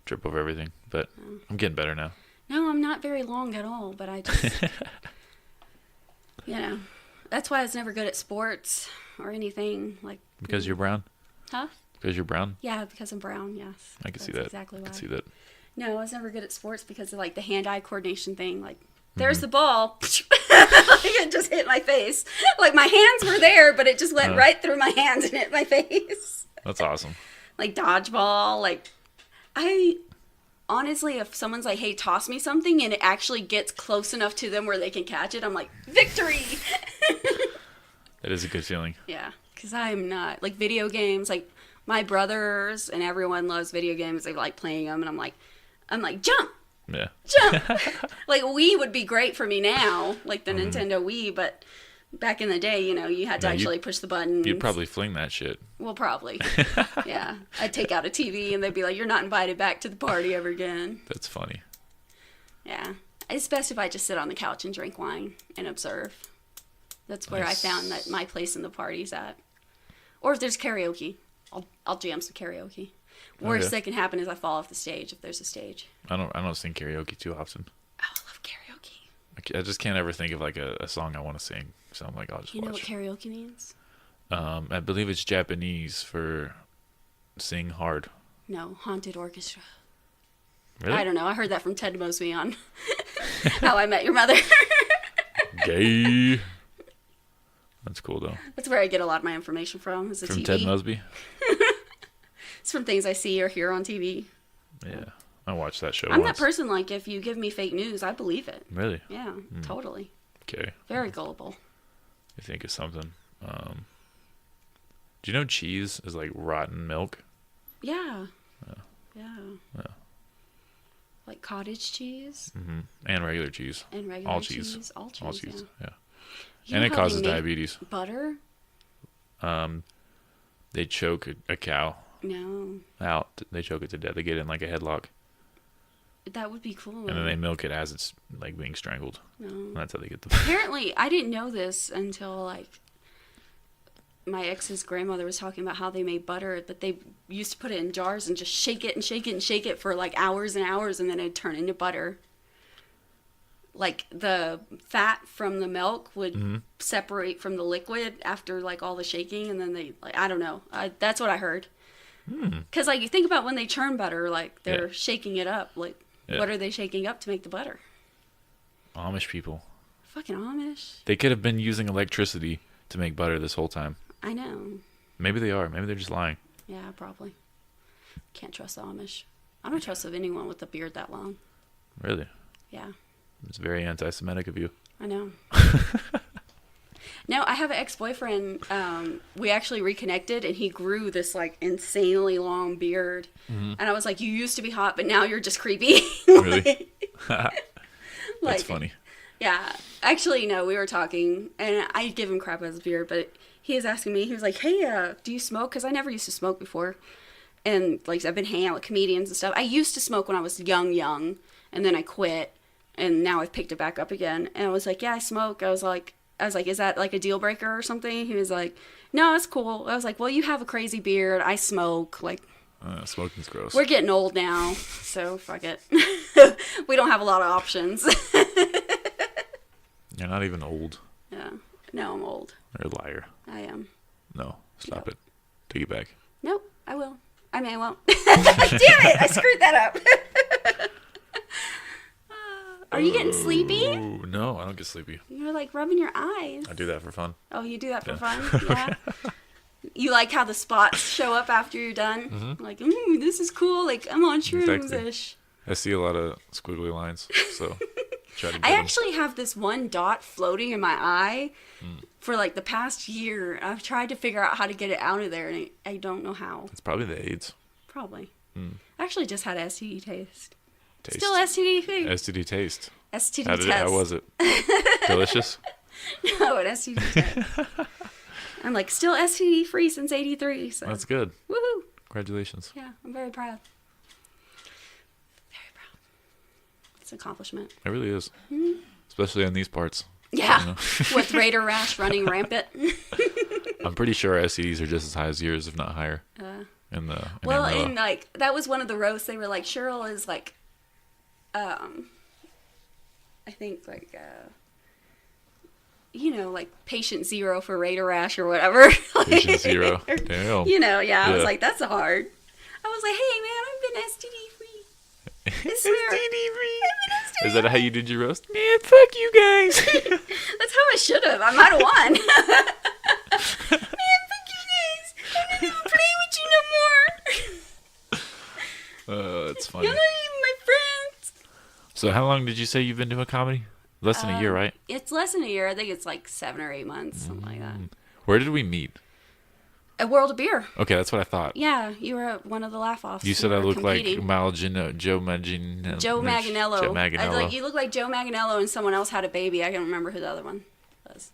trip over everything. But I'm getting better now. No, I'm not very long at all. But I just, that's why I was never good at sports or anything. Like, because you're brown. Huh? Because you're brown. Yeah, because I'm brown. Yes. I can see that. Exactly why. I can see that. No, I was never good at sports because of like the hand-eye coordination thing. Like, there's the ball. It just hit my face. Like, my hands were there, but it just went right through my hands and hit my face. That's awesome. Like, dodgeball. Like, honestly, if someone's like, hey, toss me something, and it actually gets close enough to them where they can catch it, I'm like, victory! That is a good feeling. Yeah, because I'm not. Like, video games, like, my brothers and everyone loves video games. They like playing them, and I'm like, jump! Yeah. Jump! Like, Wii would be great for me now, like the Nintendo Wii, but back in the day, you had to actually push the buttons. You'd probably fling that shit. Well, probably. Yeah. I'd take out a TV and they'd be like, you're not invited back to the party ever again. That's funny. Yeah. It's best if I just sit on the couch and drink wine and observe. That's where I found that my place in the party's at. Or if there's karaoke, I'll jam some karaoke. Worst that can happen is I fall off the stage if there's a stage. I don't sing karaoke too often. Oh, I love karaoke. I just can't ever think of like a song I want to sing. So I'm like, I'll just watch. You know what karaoke means? I believe it's Japanese for sing hard. No, haunted orchestra. Really? I don't know. I heard that from Ted Mosby on How I Met Your Mother. Gay. That's cool though. That's where I get a lot of my information from. Is the From TV. Ted Mosby? It's from things I see or hear on TV. Yeah. I watched that show I'm once. that person, like, if you give me fake news, I believe it. Really? Yeah, totally. Okay. Very gullible. I think of something. Do you know cheese is like rotten milk? Yeah. Yeah. Like cottage cheese. Mm-hmm. And regular cheese. And regular All cheese. cheese. All cheese. All cheese. Yeah. You And know it how causes they make diabetes. Butter? They choke a cow No. out. They choke it to death. They get it in like a headlock. That would be cool. And then they milk it as it's like being strangled. No. And that's how they get the. Apparently, I didn't know this until, like, my ex's grandmother was talking about how they made butter, but they used to put it in jars and just shake it and shake it and shake it for like hours and hours, and then it'd turn into butter. Like, the fat from the milk would separate from the liquid after like all the shaking, and then they, like, I don't know. That's what I heard. Because like, you think about when they churn butter, like they're shaking it up. Like, what are they shaking up to make the butter? Amish people. Fucking Amish. They could have been using electricity to make butter this whole time. I know. Maybe they are. Maybe they're just lying. Yeah, probably. Can't trust the Amish. I don't trust anyone with a beard that long. Really? Yeah. It's very anti-Semitic of you. I know. No, I have an ex-boyfriend. We actually reconnected, and he grew this like insanely long beard. And I was like, "You used to be hot, but now you're just creepy." Really? Like, That's funny. Yeah. Actually, no, we were talking, and I give him crap about his beard, but he was asking me, he was like, hey, do you smoke? Because I never used to smoke before. And, like, I've been hanging out with comedians and stuff. I used to smoke when I was young, and then I quit, and now I've picked it back up again. And I was like, yeah, I smoke. I was like, is that, like, a deal breaker or something? He was like, no, it's cool. I was like, well, you have a crazy beard. I smoke. Like, smoking's gross. we're getting old now, so fuck it. We don't have a lot of options. You're not even old. Yeah. No, I'm old. You're a liar. I am. No, stop Nope. it. Take it back. Nope, I will. I mean, I won't. Damn it! I screwed that up. Are you getting sleepy? Ooh, no, I don't get sleepy. You're like rubbing your eyes. I do that for fun. Oh, you do that for fun? Yeah. You like how the spots show up after you're done? Mm-hmm. Like, ooh, this is cool. Like, I'm on shrooms-ish. I see a lot of squiggly lines, so try to get I them. actually have this one dot floating in my eye for like the past year. I've tried to figure out how to get it out of there, and I don't know how. It's probably the AIDS. Probably. I actually just had STD taste. Taste. Still STD free. STD taste. STD How test. was it? Delicious? No, an STD test. I'm like, still STD free since 83. So. That's good. Woohoo. Congratulations. Yeah, I'm very proud. Very proud. It's an accomplishment. It really is. Especially in these parts. Yeah. You know? With Raider rash running rampant. I'm pretty sure STDs are just as high as yours, if not higher. In Well, Amarillo. and like, that was one of the roasts. They were like, Cheryl is like, I think like, you know, like patient zero for Raider rash or whatever. Patient zero. Damn. You know, yeah. I was Yeah. like, that's hard. I was like, hey man, I've been STD free. I swear. STD free. Is that how you did your roast? Man, fuck you guys. That's how I should have. I might have won. Man, fuck you guys. I'm not even playing with you no more. That's You're funny. not even my friends. So how long did you say you've been doing comedy? Less than a year, right? It's less than a year. I think it's like 7 or 8 months, something like that. Where did we meet? At World of Beer. Okay, that's what I thought. Yeah, you were at one of the laugh-offs. You said We I were look like competing. Joe Maginello. Joe Maginello. Joe Maginello. You look like Joe Maginello and someone else had a baby. I can't remember who the other one was.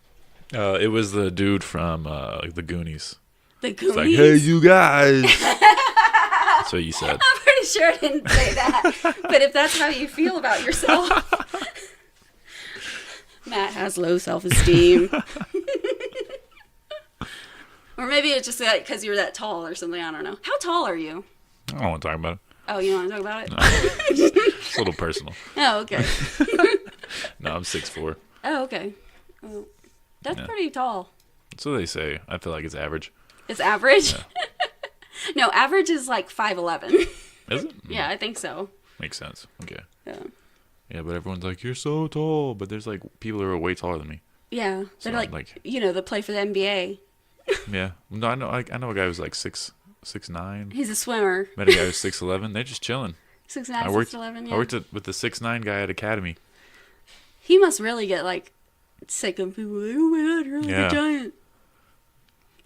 It was the dude from the Goonies. The It's Goonies? like, hey, you guys. That's what you said. I'm pretty sure I didn't say that. But if that's how you feel about yourself. Matt has low self-esteem. Or maybe it's just like because you're that tall or something. I don't know. How tall are you? I don't want to talk about it. Oh, you don't want to talk about it? It's a little personal. Oh, okay. No, I'm 6'4". Oh, okay. Well, that's Yeah. pretty tall. That's what they say. I feel like it's average. It's average? No, average is like 5'11". Is it? Yeah, I think so. Makes sense. Okay. Yeah. Yeah, but everyone's like, you're so tall. But there's like people who are way taller than me. Yeah. So, They're like, you know, they play for the NBA. Yeah. No, I know a guy who's like 6'9". He's a swimmer. Met a guy who's 6'11". They're just chilling. 6'9", I worked 6'11", I yeah. worked with the 6'9" guy at Academy. He must really get like sick of people like, oh my god, you're like Yeah. a giant.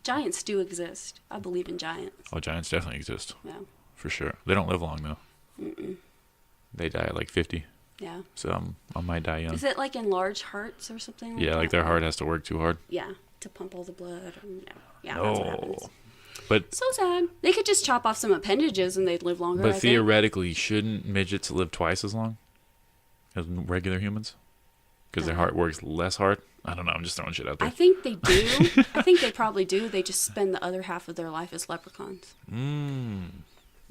Giants do exist. I believe in giants. Oh, giants definitely exist. Yeah. For sure. They don't live long though. They die at like 50. Yeah. So I might die young. Is it like enlarged hearts or something? Yeah, like that? their heart has to work too hard. Yeah, to pump all the blood. Yeah, that's what happens. But So sad. They could just chop off some appendages and they'd live longer. I think. theoretically, shouldn't midgets live twice as long as regular humans? Because their heart works less hard. I don't know. I'm just throwing shit out I there. think they do. I think they probably do. They just spend the other half of their life as leprechauns.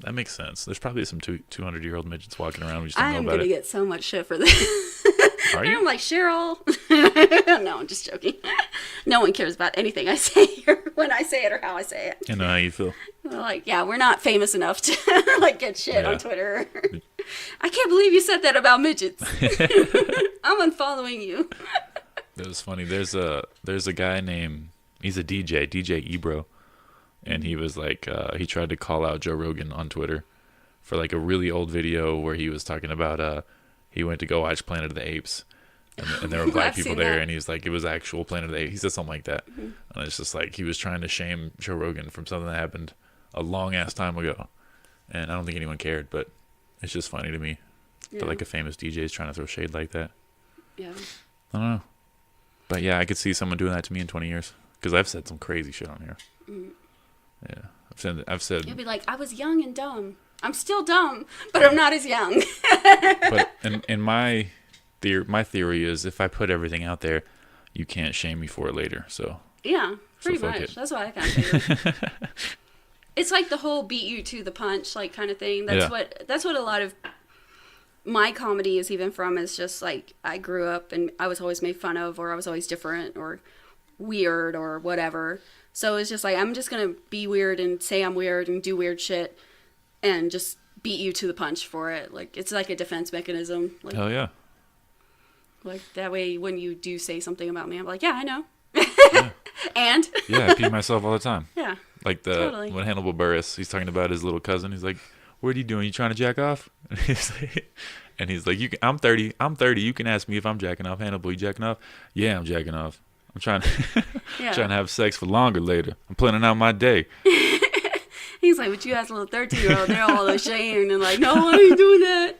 That makes sense. There's probably some 200-year-old midgets walking around. We just don't I know am about going to it. get so much shit for this. Are And I'm you? like, Cheryl. No, I'm just joking. No one cares about anything I say or when I say it or how I say it. I know how you feel. They're like, yeah, we're not famous enough to like get shit Yeah. on Twitter. I can't believe you said that about midgets. I'm unfollowing you. It was funny. There's a guy named, he's a DJ Ebro, and he was like, he tried to call out Joe Rogan on Twitter for like a really old video where he was talking about he went to go watch Planet of the Apes, and there were black I've people seen there, that. and he was like, it was actual Planet of the Apes. He said something like that, and it's just like he was trying to shame Joe Rogan from something that happened a long ass time ago, and I don't think anyone cared, but it's just funny to me Yeah. that like a famous DJ is trying to throw shade like that. Yeah. I don't know. But yeah, I could see someone doing that to me in 20 years. Because I've said some crazy shit on here. Yeah. I've said You'll be like, I was young and dumb. I'm still dumb, but I'm not as young. but in my theory is if I put everything out there, you can't shame me for it later. So Yeah, pretty fuck much. it. That's what I kind of figured. It's like the whole beat you to the punch like kind of thing. That's what a lot of my comedy is even from, is just like I grew up and I was always made fun of, or I was always different, or weird or whatever. So it's just like, I'm just going to be weird and say I'm weird and do weird shit and just beat you to the punch for it. Like, it's like a defense mechanism. Like, Hell yeah. Like, that way when you do say something about me, I'm like, yeah, I know. Yeah. And? Yeah, I pee myself all the time. Yeah. Like Totally. when Hannibal Buress, he's talking about his little cousin. He's like, "What are you doing? You trying to jack off?" And he's like, I'm 30. You can ask me if I'm jacking off. Hannibal, you jacking off? Yeah, I'm jacking off. I'm trying Yeah. trying to have sex for longer later. I'm planning out my day. He's like, but you ask a little 13-year-old, they're all ashamed and like, no, why are you doing that?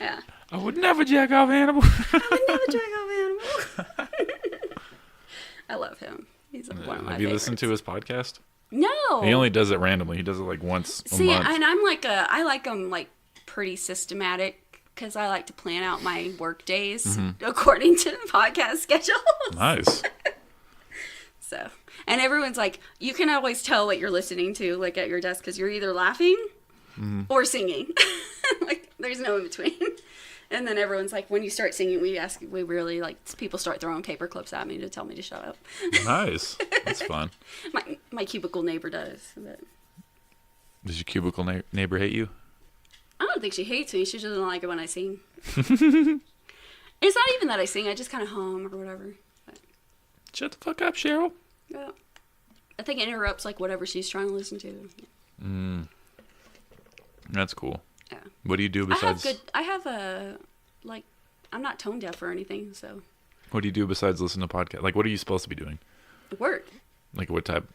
Yeah. I would never jack off Hannibal. I would never jack off Animal. I love him. He's like one of my Have you favorites. listened to his podcast? No. He only does it randomly. He does it like once a See, month. and I like them like pretty systematic because I like to plan out my work days according to the podcast schedules. Nice. So, and everyone's like, you can always tell what you're listening to, like at your desk, because you're either laughing or singing. Like, there's no in between. And then everyone's like, when you start singing, we really like, people start throwing paper clips at me to tell me to shut up. Nice. That's fun. My cubicle neighbor does. But Does your cubicle neighbor hate you? I don't think she hates me. She just doesn't like it when I sing. It's not even that I sing. I just kind of hum or whatever. But, Shut the fuck up, Cheryl. yeah. I think it interrupts like whatever she's trying to listen to. That's cool. Yeah. What do you do besides? I'm not tone deaf or anything, so. What do you do besides listen to podcasts? Like, what are you supposed to be doing? Work. Like, what type?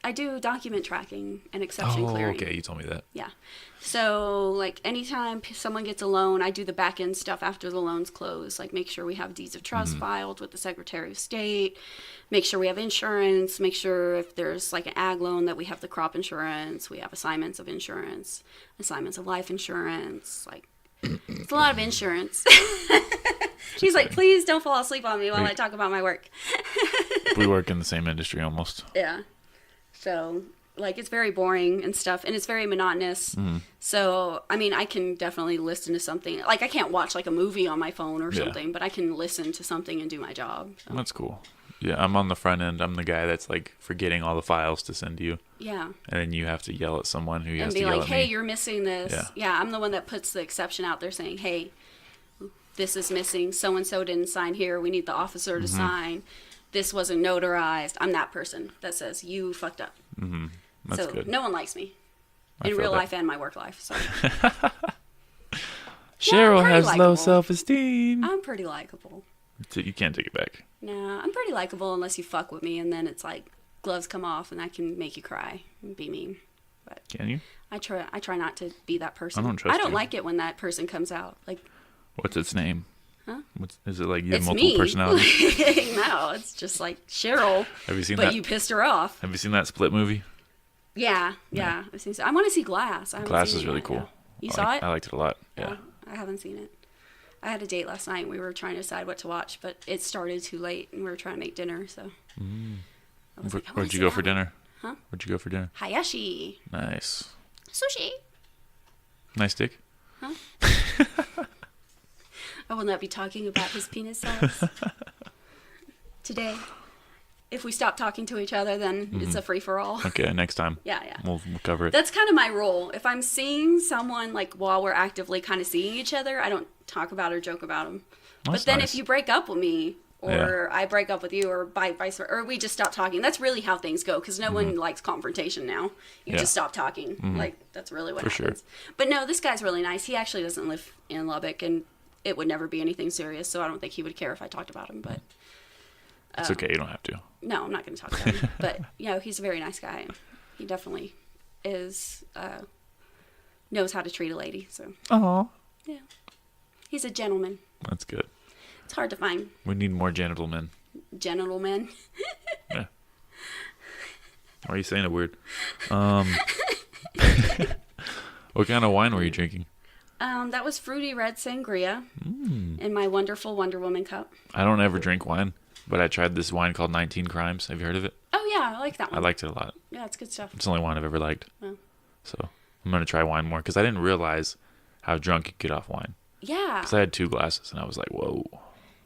I do document tracking and exception clearing. Okay, you told me that. Yeah. So, like, anytime someone gets a loan, I do the back end stuff after the loan's closed. Like, make sure we have deeds of trust filed with the Secretary of State. Make sure we have insurance. Make sure if there's, like, an ag loan that we have the crop insurance. We have assignments of insurance. Assignments of life insurance. Like, it's a lot of insurance. She's like, please don't fall asleep on me while I talk about my work. We work in the same industry almost. Yeah. So, like, it's very boring and stuff, and it's very monotonous. So, I mean, I can definitely listen to something. Like, I can't watch, like, a movie on my phone or something, but I can listen to something and do my job. So. That's cool. Yeah, I'm on the front end. I'm the guy that's, like, forgetting all the files to send to you. Yeah. And then you have to yell at someone who has And to be yell like, at hey, me. you're missing this. Yeah, I'm the one that puts the exception out there saying, hey, this is missing. So-and-so didn't sign here. We need the officer to sign. This wasn't notarized. I'm that person that says, you fucked up. That's so good. no one likes me I in feel real that. life and my work life. So Cheryl pretty has low likable. self-esteem. I'm pretty likable. You can't take it back. Nah, I'm pretty likable unless you fuck with me, and then it's like gloves come off, and I can make you cry and be mean. But Can you? I try not to be that person. I don't trust you. like it when that person comes out. Like, What's its name? Huh? Is it like you have it's multiple me. personalities? No, it's just like Cheryl. Have you seen but that? you pissed her off. Have you seen that Split movie? Yeah. I've seen. I want to see Glass. I haven't Glass seen is it really yet, cool. yeah. You saw it? I liked it a lot. Yeah. No, I haven't seen it. I had a date last night. We were trying to decide what to watch, but it started too late, and we were trying to make dinner. So, I was like, I wanna Where'd you see go that for one. dinner? Huh? Where'd you go for dinner? Hayashi Nice. sushi. Nice dick. I will not be talking about his penis size today. If we stop talking to each other, then it's a free for all. Okay, next time. Yeah. We'll cover it. That's kind of my role. If I'm seeing someone, like, while we're actively kind of seeing each other, I don't talk about or joke about them. That's But then nice. if you break up with me, or I break up with you, or vice versa, or we just stop talking, that's really how things go, because no one likes confrontation now. You Yeah. just stop talking. Like, that's really what For sure. happens. But no, this guy's really nice. He actually doesn't live in Lubbock, and it would never be anything serious, so I don't think he would care if I talked about him. But It's okay. You don't have to. no, I'm not going to talk about him. But, you know, he's a very nice guy. And he definitely is, knows how to treat a lady. So, Oh, yeah. He's a gentleman. that's good. It's hard to find We need more genital men. genital men. Yeah. Why are you saying it weird? What kind of wine were you drinking? That was fruity red sangria in my wonderful Wonder Woman cup. I don't ever drink wine, but I tried this wine called 19 Crimes. Have you heard of it? Oh, yeah, I like that I one. liked it a lot. Yeah, it's good stuff. It's the only wine I've ever liked. Oh. So I'm going to try wine more because I didn't realize how drunk you get off wine. Yeah. Because I had 2 glasses and I was like, whoa,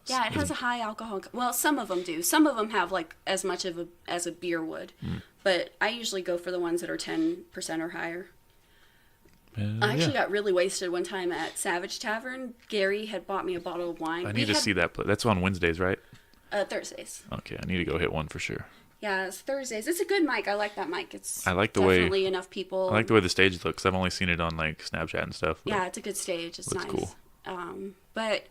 Yeah, it has a high alcohol. Well, some of them do. Some of them have like as much as a beer would. But I usually go for the ones that are 10% or higher. I actually got really wasted one time at Savage Tavern. Gary had bought me a bottle of wine. I need to see that. That's on Wednesdays, right? Thursdays. Okay, I need to go hit one for sure. Yeah, it's Thursdays. It's a good mic. I like that mic. I like the definitely way enough people. I like the way the stage looks. I've only seen it on like Snapchat and stuff. Yeah, it's a good stage. It's looks nice. cool. But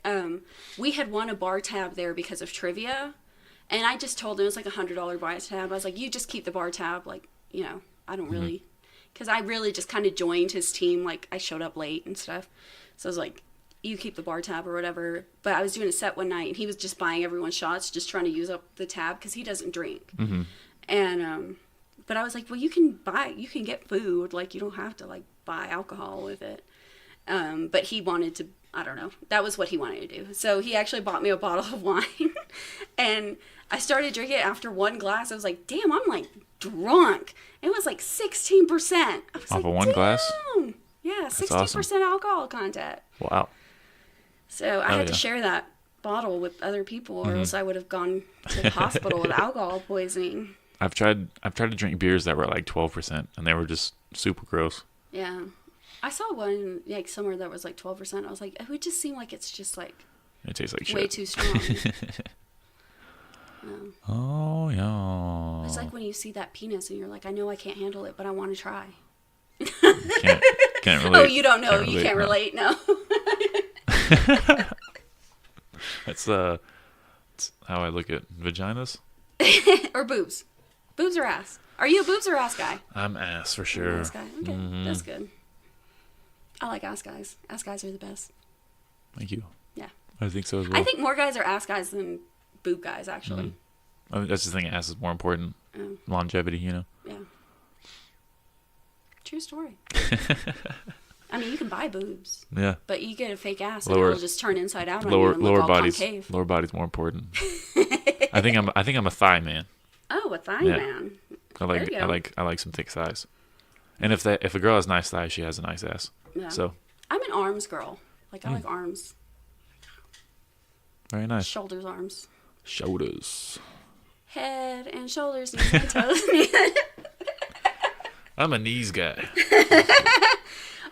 we had won a bar tab there because of trivia, and I just told him it was like $100 bar tab. I was like, you just keep the bar tab. Like, you know, I don't really, because I really just kind of joined his team. Like, I showed up late and stuff, so I was like, you keep the bar tab or whatever. But I was doing a set one night, and he was just buying everyone shots, just trying to use up the tab because he doesn't drink. And but I was like, well, you can get food. Like, you don't have to like buy alcohol with it. But he wanted to, I don't know, that was what he wanted to do. So he actually bought me a bottle of wine, and I started drinking it after one glass. I was like, damn, I'm like drunk. It was like 16%. I was Off like, of one glass? Yeah, That's 16% awesome. alcohol content. Wow. So I had to share that bottle with other people, or else I would have gone to the hospital with alcohol poisoning. I've tried to drink beers that were like 12%, and they were just super gross. Yeah. I saw one like somewhere that was like 12%. I was like, it would just seem like it's just like It tastes like way shit. too strong. Oh yeah. It's like when you see that penis and you're like, I know I can't handle it, but I want to try. Can't relate. Oh, you don't know. You can't relate. No. That's how I look at vaginas. Or boobs. Boobs or ass. Are you a boobs or ass guy? I'm ass for sure. Ass guy. Okay, that's good. I like ass guys. Ass guys are the best. Thank you. Yeah. I think so as well. I think more guys are ass guys than boob guys, actually. I mean, that's the thing. Ass is more important. Longevity, you know. Yeah. True story. I mean, you can buy boobs. Yeah. But you get a fake ass and it'll just turn inside out on you and Lower look all body's concave. lower body's more important. I think I'm a thigh man. Oh, a thigh man. I like some thick thighs. And if a girl has nice thighs, she has a nice ass. Yeah. So I'm an arms girl. Like, I like arms. very nice. Shoulders, arms. Shoulders. Head and shoulders, knees and toes. I'm a knees guy.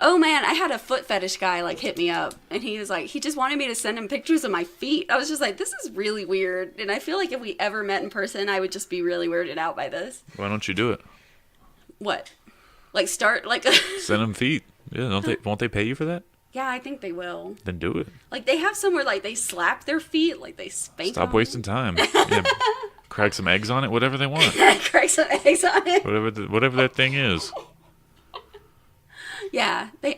Oh man, I had a foot fetish guy like hit me up, and he was like, he just wanted me to send him pictures of my feet. I was just like, this is really weird, and I feel like if we ever met in person, I would just be really weirded out by this. Why don't you do it? What? Like start like Send them feet. Yeah, won't they pay you for that? Yeah, I think they will. Then do it. Like they have somewhere like they slap their feet, like they spank Stop them. wasting time. Yeah, crack some eggs on it, whatever they want. Crack some eggs on it. Whatever that thing is. Yeah, he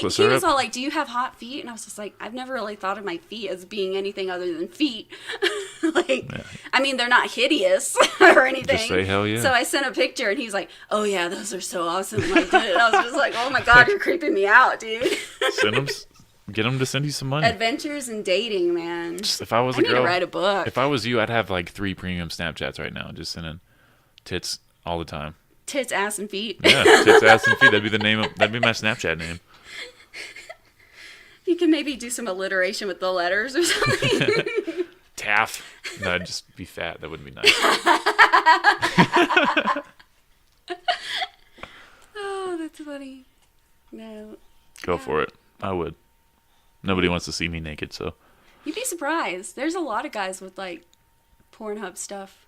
syrup? was all like, "Do you have hot feet?" And I was just like, "I've never really thought of my feet as being anything other than feet." I mean, they're not hideous or anything. Just say hell yeah. So I sent a picture, and he's like, "Oh yeah, those are so awesome." And I did it. I was just like, "Oh my god, you're creeping me out, dude." Get them to send you some money. Adventures in dating, man. If I was a I need girl, to write a book. If I was you, I'd have like 3 premium Snapchats right now, just sending tits all the time. Tits, ass, and feet. Yeah, tits, ass, and feet. That'd be my Snapchat name. You can maybe do some alliteration with the letters or something. Taff. No, I'd just be fat. That wouldn't be nice. Oh, that's funny. No. Go for it. I would. Nobody wants to see me naked, so. You'd be surprised. There's a lot of guys with like Pornhub stuff.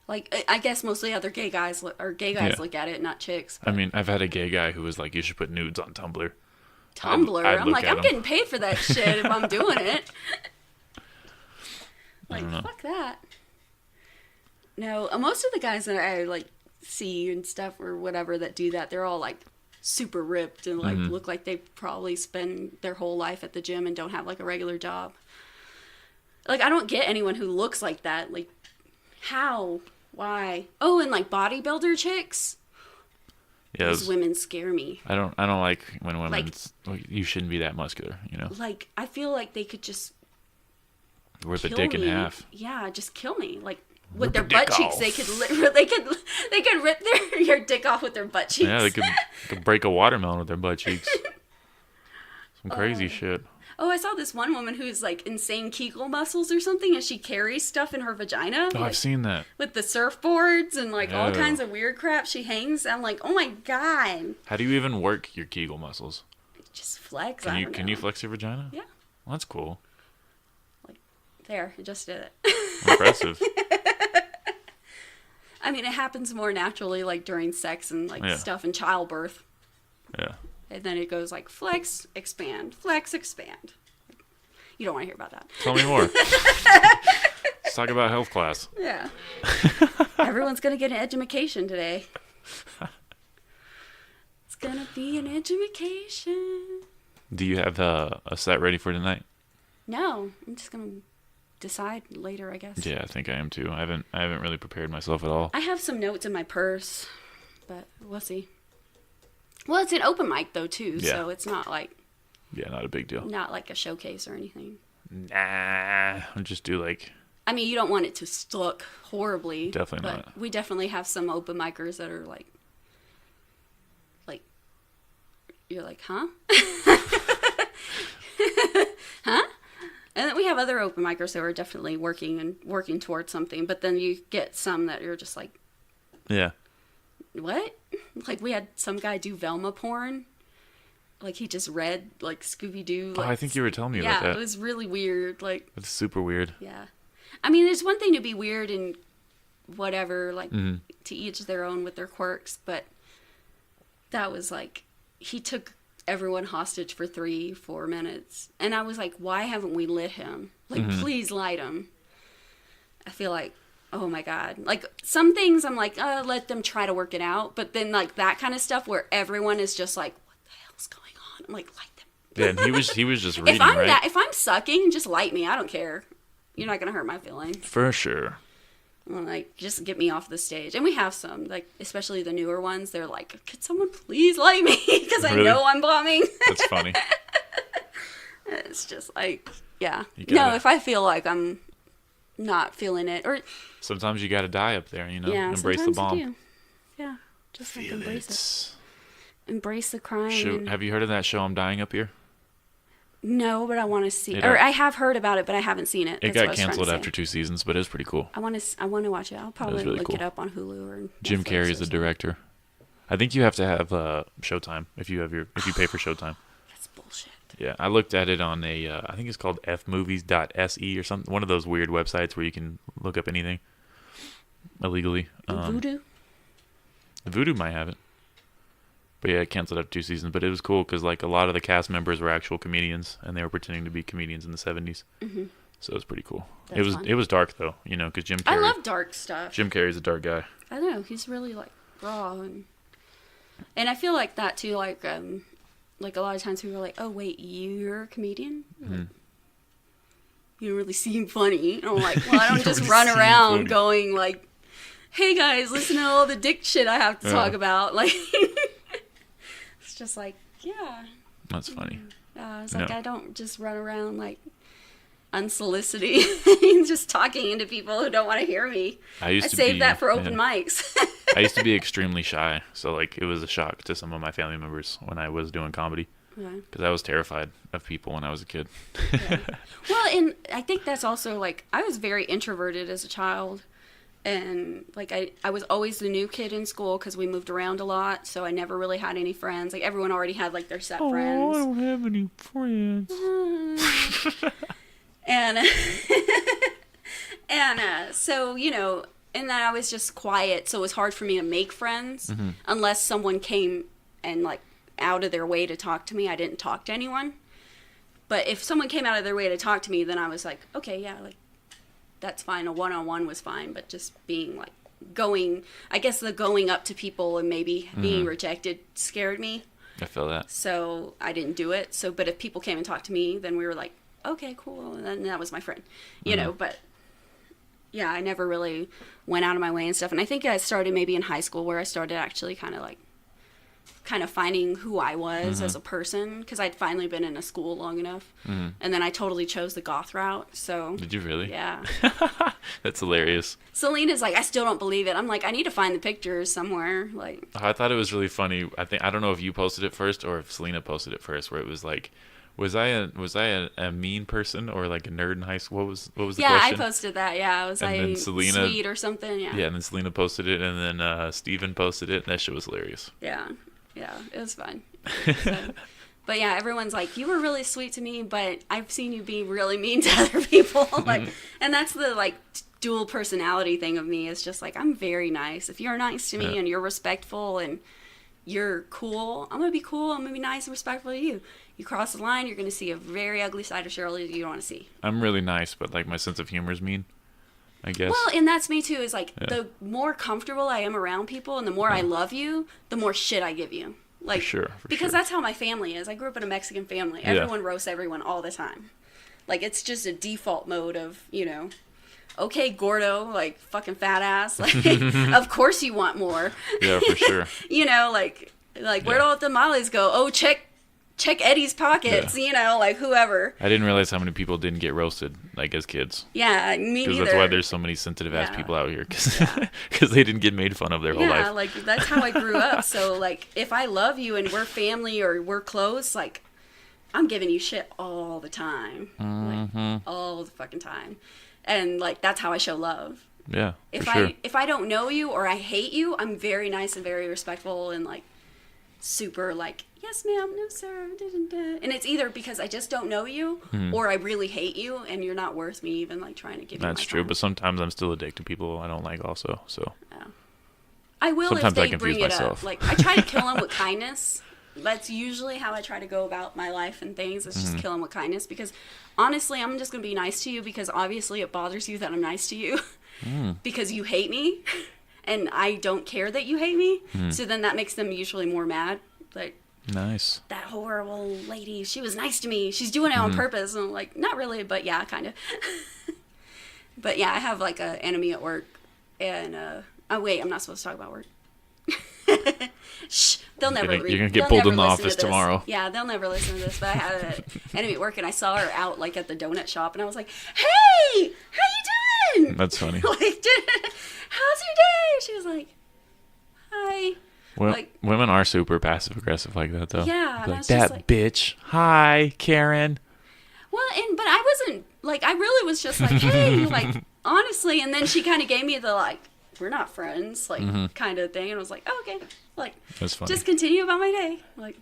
Like, I guess mostly other gay guys look at it, not chicks. I mean, I've had a gay guy who was like, "You should put nudes on Tumblr." Tumblr. I'd I'm look like, at I'm him. getting paid for that shit if I'm doing it. I Like, don't know. fuck that. No, most of the guys that I like see and stuff or whatever that do that, they're all like super ripped and like look like they probably spend their whole life at the gym and don't have like a regular job. Like, I don't get anyone who looks like that. Like, how? Why? Oh, and like bodybuilder chicks. Yeah, Those women scare me. I don't like when women. Like- You shouldn't be that muscular, you know. Like, I feel like they could just Rip a kill dick me. in half. Yeah, just kill me. Like with Rip their your dick butt cheeks, off. they could rip your dick off with their butt cheeks. Yeah, they could break a watermelon with their butt cheeks. Some crazy shit. Oh, I saw this one woman who's like insane Kegel muscles or something, and she carries stuff in her vagina. Oh, like, I've seen that. with the surfboards and like all Oh. kinds of weird crap she hangs. I'm like, oh my god. How do you even work your Kegel muscles? Just flex. Can I you don't can know. you flex your vagina? Yeah. Well, that's cool. There, I just did it. Impressive. I mean, it happens more naturally like during sex and like Yeah. stuff in childbirth. Yeah. And then it goes like flex, expand, flex, expand. You don't want to hear about that. Tell me more. Let's talk about health class. Yeah. Everyone's going to get an education today. It's going to be an education. Do you have a set ready for tonight? No, I'm just going to decide later, I guess. Yeah, I think I am too. I haven't really prepared myself at all. I have some notes in my purse, but we'll see. Well, it's an open mic though too, Yeah. so it's not like Yeah, not a big deal. a showcase or anything. Nah, I'll just do like. I mean, you don't want it to suck horribly. Definitely but not. We definitely have some open micers that are like, you're like, huh? Huh? And then we have other open micers that are definitely working towards something. But then you get some that you're just like, Yeah. what? Like we had some guy do Velma porn. Like he just read like Scooby-Doo. Like, I think you were telling me about yeah, that. it was really weird. Like, It's super weird. yeah. I mean, there's one thing to be weird and whatever, like Mm-hmm. to each their own with their quirks, but that was like, he took everyone hostage for 3-4 minutes. And I was like, why haven't we lit him? Like, Mm-hmm. please light him. I feel like, oh my God. Like some things I'm like, let them try to work it out. But then like that kind of stuff where everyone is just like, what the hell's going on? I'm like, light them. Yeah, and he was just reading, If right? if I'm sucking, just light me. I don't care. You're not gonna hurt my feelings. For sure. I'm like, just get me off the stage. And we have some, like especially the newer ones. They're like, could someone please light me? Because I Really? know I'm bombing. That's funny. It's just like, yeah. You gotta- No, if I feel like I'm not feeling it, or Sometimes you got to die up there, you know. yeah, Embrace the sometimes bomb. you do. Yeah, just like Feel embrace it. embrace the crime. and- Have you heard of that show, I'm Dying Up Here? No, but I want to see. It, Or I have heard about it, but I haven't seen it. It That's what I got was trying to canceled say. after 2 seasons, but it was pretty cool. I want to watch it. I'll probably really look cool. it up on Hulu or Jim Netflix Carrey or is the something. director. I think you have to have Showtime if you pay for Showtime. That's bullshit. Yeah, I looked at it on I think it's called fmovies.se or something. One of those weird websites where you can look up anything illegally. Voodoo. Voodoo might have it. But yeah, it canceled after 2 seasons. But it was cool because like a lot of the cast members were actual comedians, and they were pretending to be comedians in the 70s. Mm-hmm. So it was pretty cool. That's fun. It was dark though, you know, because I love dark stuff. Jim Carrey's a dark guy. I know he's really like raw and I feel like that too. Like a lot of times people are like, "Oh wait, you're a comedian? Mm-hmm. Like, you don't really seem funny." And I'm like, "Well, I don't just really run seem around funny. going like, hey guys, listen to all the dick shit I have to talk about." Like, it's just like, yeah. That's funny. It's like No. I don't just run around like unsolicited, just talking into people who don't want to hear me. I save that for open mics. I used to be extremely shy, so like it was a shock to some of my family members when I was doing comedy Yeah. because I was terrified of people when I was a kid. Well, and I think that's also like I was very introverted as a child, and like I was always the new kid in school because we moved around a lot, so I never really had any friends. Like everyone already had like their set friends. don't have any friends. And so you know, and then I was just quiet, so it was hard for me to make friends unless someone came and like out of their way to talk to me. I didn't talk to anyone, but if someone came out of their way to talk to me, then I was like, okay, yeah, like that's fine. A one-on-one was fine, but just being like going up to people and maybe being rejected scared me. I feel that. So I didn't do it. So, but if people came and talked to me, then we were like, okay, cool. And then that was my friend, you know, but yeah, I never really went out of my way and stuff. And I think I started maybe in high school where I started actually kind of finding who I was as a person. Cause I'd finally been in a school long enough. And then I totally chose the goth route. So Did you really? yeah. That's hilarious. Selena's like, I still don't believe it. I'm like, I need to find the pictures somewhere. Like, I thought it was really funny. I don't know if you posted it first or if Selena posted it first, where it was like Was I a mean person or like a nerd in high school? What was the Yeah, I question? posted that. Yeah, I was And then like Selena- sweet or something. Yeah. Yeah, and then Selena posted it, and then Steven posted it. And that shit was hilarious. Yeah. Yeah. It was fun. So, but yeah, everyone's like, you were really sweet to me, but I've seen you be really mean to other people. Like, and that's the like dual personality thing of me. Is just like, I'm very nice. If you're nice to me and you're respectful and you're cool, I'm gonna be cool. I'm gonna be nice and respectful to you. You cross the line, you're gonna see a very ugly side of Cheryl that you don't want to see. I'm really nice, but like my sense of humor is mean, I guess. Well, and that's me too. Is like the more comfortable I am around people, and the more I love you, the more shit I give you. Like, for because sure. that's how my family is. I grew up in a Mexican family. Everyone roasts everyone all the time. Like, it's just a default mode of, okay, gordo, like, fucking fat ass. Like, of course you want more. Yeah, for sure. Like where'd all the tamales go? Oh, check Eddie's pockets, like whoever. I didn't realize how many people didn't get roasted, like, as kids. Yeah, me Because neither. that's why there's so many sensitive-ass Yeah. people out here. Because they didn't get made fun of their whole Yeah, life. like, that's how I grew up. So, like, if I love you and we're family or we're close, like, I'm giving you shit all the time. Like, all the fucking time. And, like, that's how I show love. Yeah, If for sure. if I don't know you or I hate you, I'm very nice and very respectful and, like, super, like, yes, ma'am, no, sir. And it's either because I just don't know you or I really hate you and you're not worth me even, like, trying to give you That's my true, time. but sometimes I'm still a dick to people I don't like also, so. I will Sometimes if I they confuse bring it myself. up. Like, I try to kill them with kindness. That's usually how I try to go about my life and things. Is just kill them with kindness because, honestly, I'm just going to be nice to you because obviously it bothers you that I'm nice to you because you hate me and I don't care that you hate me. So then that makes them usually more mad. Like, Nice. that horrible lady, she was nice to me. She's doing it on purpose. And I'm like, not really, but yeah, kind of. But yeah, I have like an enemy at work. And, oh wait, I'm not supposed to talk about work. Shh, they'll never You're gonna get they'll pulled never in the listen office to this. tomorrow. Yeah, they'll never listen to this. But I had an enemy at work, and I saw her out like at the donut shop, and I was like, "Hey, how you doing?" That's funny. Like, how's your day? She was like, "Hi." Well, like- women are super passive aggressive like that, though. Yeah, and I Like, was that just like- bitch. Hi, Karen. Well, but I wasn't like, I really was just like, "Hey," like, honestly. And then she kind of gave me the like, "We're not friends," like, kind of thing, and I was like, oh, "Okay," like, That's funny. just continue about my day, like.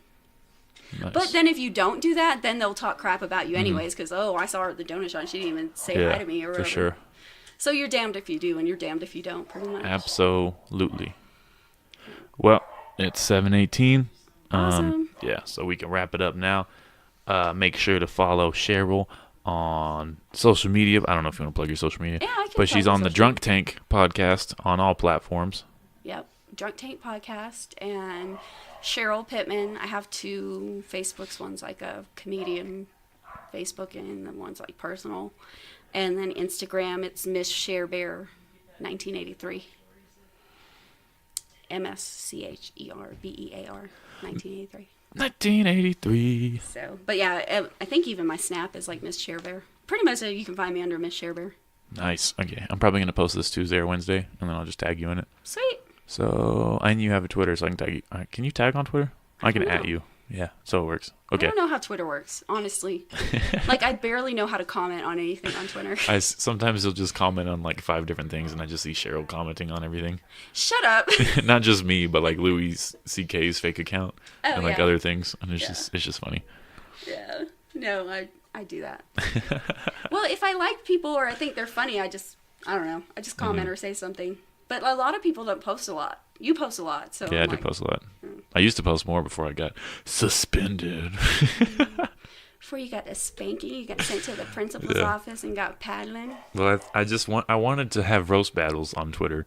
Nice. But then if you don't do that, then they'll talk crap about you anyways. Because I saw her at the donut shop and she didn't even say hi to me or whatever. for sure. So you're damned if you do, and you're damned if you don't, pretty much. Absolutely. Well, it's 7:18. Awesome. Yeah, so we can wrap it up now. Make sure to follow Cheryl on social media. I don't know if you want to plug your social media. Yeah, I can But she's plug on my the social Drunk Tank podcast on all platforms. Yep. Drunk Tank Podcast and Cheryl Pittman. I have two Facebooks. One's like a comedian Facebook, and then one's like personal. And then Instagram, it's Miss Cherbear 1983. MSCHERBEAR 1983. 1983. So, but yeah, I think even my Snap is like Miss Cherbear. Pretty much you can find me under Miss Cherbear. Nice. Okay, I'm probably gonna post this Tuesday or Wednesday, and then I'll just tag you in it. Sweet. So, and you have a Twitter, so I can tag you. Can you tag on Twitter? I can don't at know. you. Yeah, so it works. I Okay. don't know how Twitter works, honestly. Like, I barely know how to comment on anything on Twitter. Sometimes you'll just comment on like 5 different things, and I just see Cheryl commenting on everything. Shut up. Not just me, but like Louis C.K.'s fake account Oh, and like yeah. other things, and it's Yeah. just funny. Yeah. No, I do that. Well, if I like people or I think they're funny, I don't know. I just comment or say something. But a lot of people don't post a lot. You post a lot, so Yeah, I I'm do like, post a lot. I used to post more before I got suspended. before you got a spanking, you got sent to the principal's office and got paddling. Well, I wanted to have roast battles on Twitter,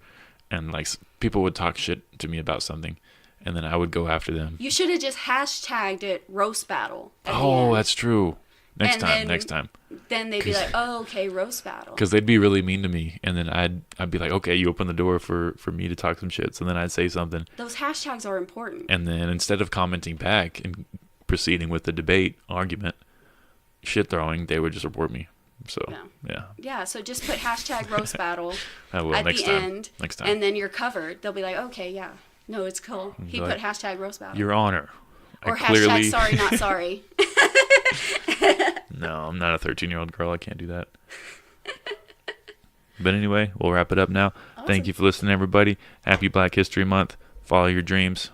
and like people would talk shit to me about something, and then I would go after them. You should have just hashtagged it roast battle. at the Oh, end. that's true. Next And time. then- Then they'd be like, "Oh, okay, roast battle." Because they'd be really mean to me, and then I'd be like, okay, you open the door for me to talk some shit. So then I'd say something, Those hashtags are important. and then instead of commenting back and proceeding with the debate, argument, shit throwing, they would just report me. So yeah, Yeah, so just put hashtag roast battle I will at next the time. end, Next time, and then you're covered. They'll be like, "Okay, yeah, no, it's cool." He Like, put hashtag roast battle. Your Honor, or I clearly hashtag sorry not sorry. No, I'm not a 13-year-old girl. I can't do that. But anyway, we'll wrap it up now. Awesome. Thank you for listening, everybody. Happy Black History Month. Follow your dreams.